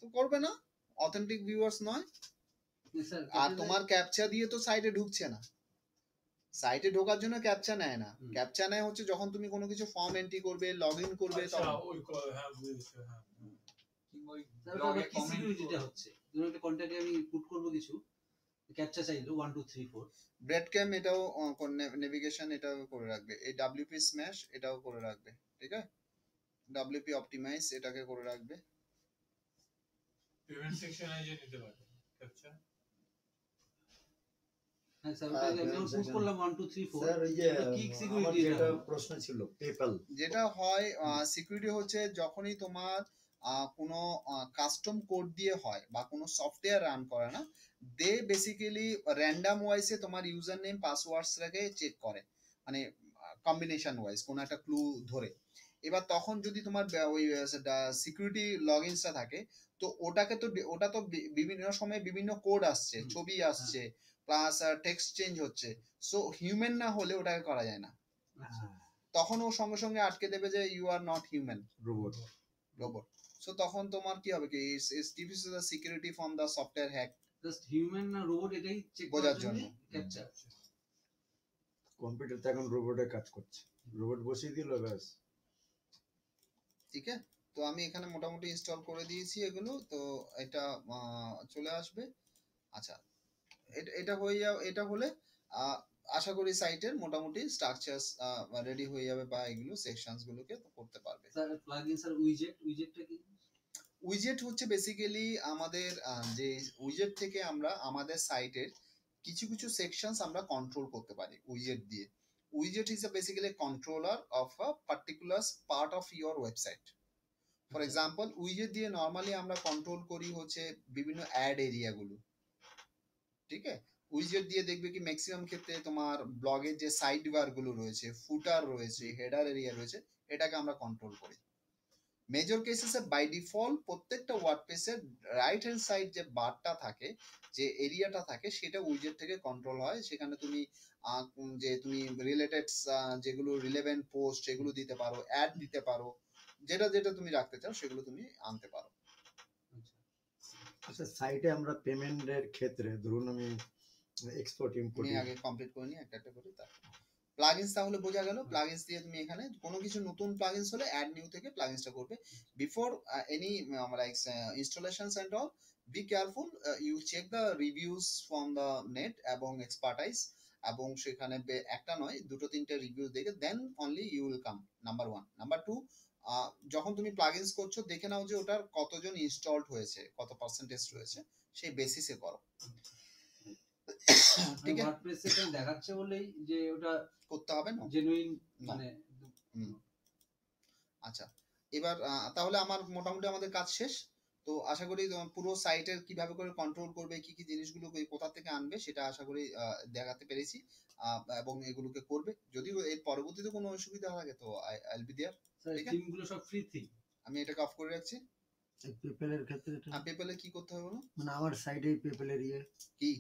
তো করবে না, অথেন্টিক ভিউয়ার্স নয়। আর তোমার ক্যাপচা দিয়ে তো সাইটে ঢুকছে না, সাইটে ঢোকার জন্য ক্যাপচা নেয় না। ক্যাপচা নেয় হচ্ছে যখন তুমি কোনো কিছু ফর্ম এন্ট্রি করবে, লগ ইন করবে,
আচ্ছা
তখন।
ওই হ্যাঁ বুঝেছি, হ্যাঁ
কিংবা ওই ব্লগে কি সিকিউরিটিটা হচ্ছে, ধরুন একটা কন্ট্যাক্টে আমি পুট করব কিছু, ক্যাপচা চাইলো 1 2 3 4,
ব্রেড ক্যাম এটাও নেভিগেশন এটাও করে রাখবে। এই ডাব্লিউপি স্ম্যাশ এটাও করে রাখবে, ঠিক আছে? ডাব্লিউপি অপটিমাইজ এটাকে করে রাখবে।
পেমেন্ট সেকশনে যে নিতে পারে ক্যাপচার।
হ্যাঁ স্যার ওটা আমি পুট করলাম 1 2 3 4,
স্যার ওই যে
ওটা কি
আমার
সিকিউরিটি
যেটা প্রশ্ন ছিল পেপ্যাল,
যেটা হয় সিকিউরিটি হচ্ছে যখনই তোমার কোনো কাস্টম কোড দিয়ে হয় বা কোনো সফটওয়্যার রান করে না, দে বেসিক্যালি র্যান্ডম ওয়াইজে তোমার ইউজার নেম পাসওয়ার্ডসটাকে চেক করে, মানে কম্বিনেশন ওয়াইজ কোনো একটা ক্লু ধরে। এবার তখন যদি তোমার ওই সিকিউরিটি লগইনসটা থাকে, তো ওটা তো বিভিন্ন সময় বিভিন্ন কোড আসছে, ছবি আসছে, প্লাস টেক্সট চেঞ্জ হচ্ছে। সো হিউম্যান না হলে ওটাকে করা যায় না। তখন ও সঙ্গে সঙ্গে আটকে দেবে যে you are not human,
robot.
Robot. So তখন তোমার কি হবে, কি it's the security from the software hack
just human না রোবট এটাই চেক
বোঝার
করার
জন্য।
জন্য ক্যাপচা।
কম্পিউটার তো এখন রোবটের কাজ করছে, রোবট বসিয়ে দিল ব্যাস।
ঠিক আছে, তো আমি এখানে মোটামুটি ইনস্টল করে দিয়েছি এগুলো, তো এটা চলে আসবে। আচ্ছা, এটা হয়ে যাবে, এটা হলে আশা করি সাইটের মোটামুটি স্ট্রাকচারস রেডি হয়ে যাবে, বা এগুলো সেকশনস গুলোকে করতে পারবে।
স্যার প্লাগইন স্যার উইজেটটা কি?
উইজেট হচ্ছে বেসিক্যালি আমাদের যে উইজেট থেকে আমরা আমাদের সাইটের কিছু কিছু সেকশনস আমরা কন্ট্রোল করতে পারি উইজেট দিয়ে। উইজেট is a basically controller of a particular part of your website. For example, উইজেট দিয়ে নর্মালি আমরা কন্ট্রোল করি হচ্ছে বিভিন্ন অ্যাড এরিয়াগুলো, ঠিক আছে? উইজেট দিয়ে দেখবে কি ম্যাক্সিমাম ক্ষেত্রে তোমার ব্লগের যে সাইড বার গুলো রয়েছে, ফুটার রয়েছে, হেডার এরিয়া রয়েছে, এটাকে আমরা কন্ট্রোল করি। মেজর কেসেসে বাই ডিফল্ট প্রত্যেকটা ওয়ার্ডপ্রেসের রাইট হ্যান্ড সাইড যে বারটা থাকে, যে এরিয়াটা থাকে, সেটা উইজেট থেকে কন্ট্রোল হয়। সেখানে তুমি যে তুমি রিলেটেড যেগুলো রিলেভেন্ট পোস্ট সেগুলো দিতে পারো, অ্যাড দিতে পারো, যেটা যেটা তুমি রাখতে চাও সেগুলো তুমি আনতে পারো।
আচ্ছা, সাইটে আমরা পেমেন্টের ক্ষেত্রে ধরুন আমি এক্সপোর্ট ইম্পোর্ট
আমি আগে কমপ্লিট করে নিই একটা একটা করে। প্লাগইনস তাহলে বোঝা গেল। প্লাগইনস দিয়ে তুমি এখানে কোনো কিছু নতুন প্লাগইনস হলে অ্যাড নিউ থেকে প্লাগইনসটা করবে। Before any like installations and all, be careful, you check the reviews from the net এবং এক্সপার্টাইজ, এবং সেখানে একটা নয় দুটো তিনটে রিভিউ দেখে then only you will come. Number 1। Number 2, যখন তুমি প্লাগইনস করছো দেখে নাও যে ওটার কতজন ইনস্টলড হয়েছে, কত পার্সেন্টেজ রয়েছে, সেই বেসিসে করো। ঠিক আছে,
ওয়ার্ডপ্রেসে এটা দেখাচ্ছে বলেই যে ওটা
করতে হবে না।
জেনুইন
না।
মানে
আচ্ছা, এবার তাহলে আমার মোটামুটি আমাদের কাজ শেষ। তো আশা করি পুরো সাইটের কিভাবে করে কন্ট্রোল করবে, কি কি জিনিসগুলো কোথা থেকে আনবে সেটা আশা করি দেখাতে পেরেছি, এবং এগুলোকে করবে। যদি এর পরবর্তীতে কোনো অসুবিধা থাকে তো আই উইল বি দেয়ার। ঠিক আছে,
থিমগুলো সব ফ্রি থিম।
আমি এটাকে অফ করে রাখছি।
পেপেলের ক্ষেত্রে এটা
পেপেলে কি করতে হবে বলো?
মানে আমার সাইডে পেপেলের
কি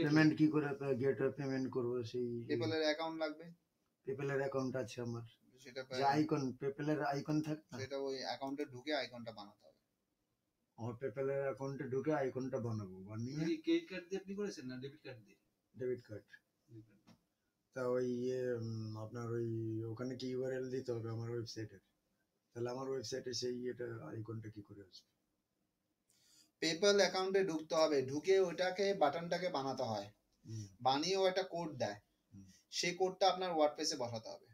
পেমেন্ট কি করে গেটওয়ে পেমেন্ট করব? সেই
পেপেলের অ্যাকাউন্ট লাগবে।
পেপেলের অ্যাকাউন্ট আছে আমার,
সেটা
যে আইকন পেপেলের আইকন থাকে না,
সেটা ওই অ্যাকাউন্টে ঢুকে আইকনটা বানাতে হবে।
আমার পেপেলের অ্যাকাউন্টে ঢুকে আইকনটা বানাবো, বানিয়ে
ক্রেডিট কার্ড দিয়ে আপনি করেছেন না ডেবিট কার্ড দিয়ে?
Debit card. তা ওই আপনার ওই ওখানে কি ইউআরএল দিতে হবে আমার ওয়েবসাইটের? তাহলে আমার ওয়েবসাইটে সেই এটা আইকনটা কি করে আসবে?
পেপ্যাল অ্যাকাউন্টে ঢুকতে হবে, ঢুকে ওটাকে বাটনটাকে বানাতে হয়, বানিয়ে ও একটা কোড দেয়, সেই কোডটা আপনার ওয়ার্ডপ্রেসে বসাতে হবে।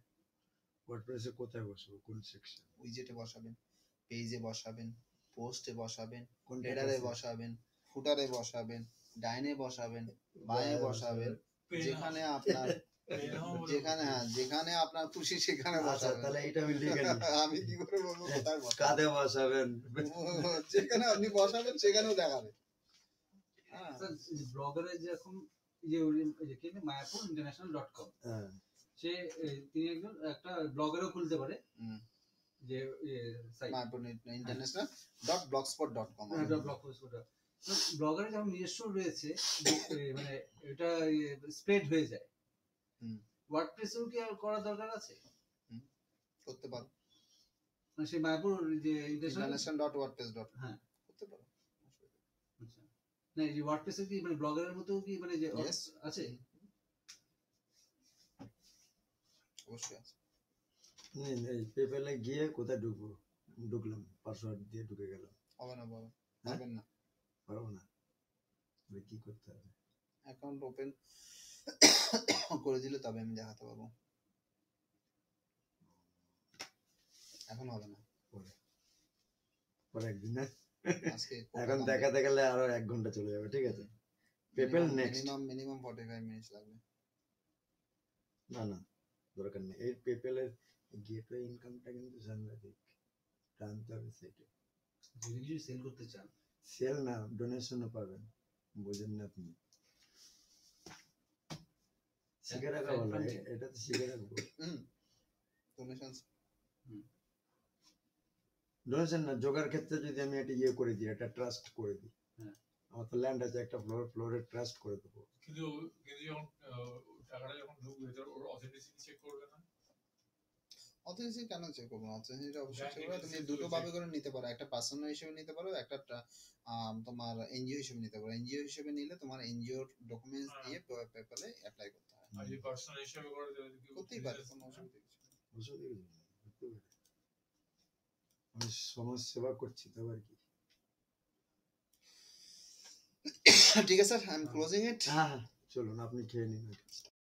ওয়ার্ডপ্রেসে কোথায় বসাবো, কোন সেকশন?
উইজেটে বসাবেন, পেজে বসাবেন, পোস্টে বসাবেন,
কোন
হেডারে বসাবেন, ফুটারে বসাবেন, ডাইনে বসাবেন, বাঁয়ে বসাবেন, যেখানে আপনার যেখানে আপনার খুশি সেখানে
আচ্ছা,
বসাবেন।
তাহলে এটা আমি লিখে নিই।
আমি কি করে বলবো কোথায় বসাবেন?
কাঁধে বসাবেন,
যেখানে আপনি বসাবেন সেখানেও দেখাবে।
ব্লগারে যেরকম যে কি মায়াপুর international.com,
হ্যাঁ,
সে তিনি একজন একটা ব্লগারও খুলতে পারে, যে সাইট
মায়াপুর international.blogspot.com।
ব্লগারে যখন নিজস্ব রয়েছে মানে এটা স্প্রেড হয়ে যায়, ওয়ার্ডপ্রেসেও কি আর করার দরকার আছে?
করতে পারো,
মানে সেই মায়াপুর যে
international.wordpress.com
হ্যাঁ
করতে পারো।
আচ্ছা, না এই ওয়ার্ডপ্রেসে কি মানে ব্লগারের মতো কি মানে যে
Yes.
আছে?
অবশ্যই আছে।
এই পেপেলে গিয়ে কোথায় ঢুকবো? ঢুকলাম, পাসওয়ার্ড দিয়ে ঢুকে গেলাম,
হবে না, পারবেন না,
পারবো না। কি করতে হবে?
অ্যাকাউন্ট ওপেন করে দিলে তবে আমি দেখাতে পারবো, এখন হবে না,
পরে একদিন না,
আজকে
এখন দেখাতে গেলে আরো 1 ঘন্টা চলে যাবে। ঠিক আছে, পেপেল নেক্সট।
মিনিমাম 45 মিনিট লাগবে।
না দরকার নেই, এই পেপেলের গেটওয়ে ইনকামটা কিন্তু সাংঘাতিক টানতে হবে সেটা।
যদি কিছু সেল করতে চান,
সেল না, ডোনেশনও পাবেন, বুঝেন না আপনি? শিখে রাখা ভালো, এটা তো শিখে রাখবো। ডোনেশন না, জোগাড় ক্ষেত্রে যদি আমি একটা করে দিই, একটা ট্রাস্ট করে দিই, আমার তো ল্যান্ড আছে, একটা ফ্লোরে ট্রাস্ট করে দেবো।
কিন্তু যখন টাকাটা যখন ঢুকবে ওর অথেন্টিসিটি চেক করবে না?
অথেন্টিসিটি কেন চেক করবো? অথেন্টিসিটি অবশ্যই চেক করবে। তুমি দুটো ভাবে করে নিতে পারো, একটা পার্সোনাল হিসেবে নিতে পারো, একটা তোমার এনজিও হিসেবে নিতে পারো। এনজিও হিসেবে নিলে তোমার এনজিওর ডকুমেন্টস দিয়ে পেপ্যালে অ্যাপ্লাই করতে হয়।
আর যদি পার্সোনাল হিসেবে করে তাহলে কি
করতেই পারে, কোনো অসুবিধা কিছু নেই।
আমি সমাজ সেবা করছি, তো আর কি।
ঠিক আছে স্যার, আই এম ক্লোজিং ইট।
হ্যাঁ, চলুন আপনি খেয়ে নিন।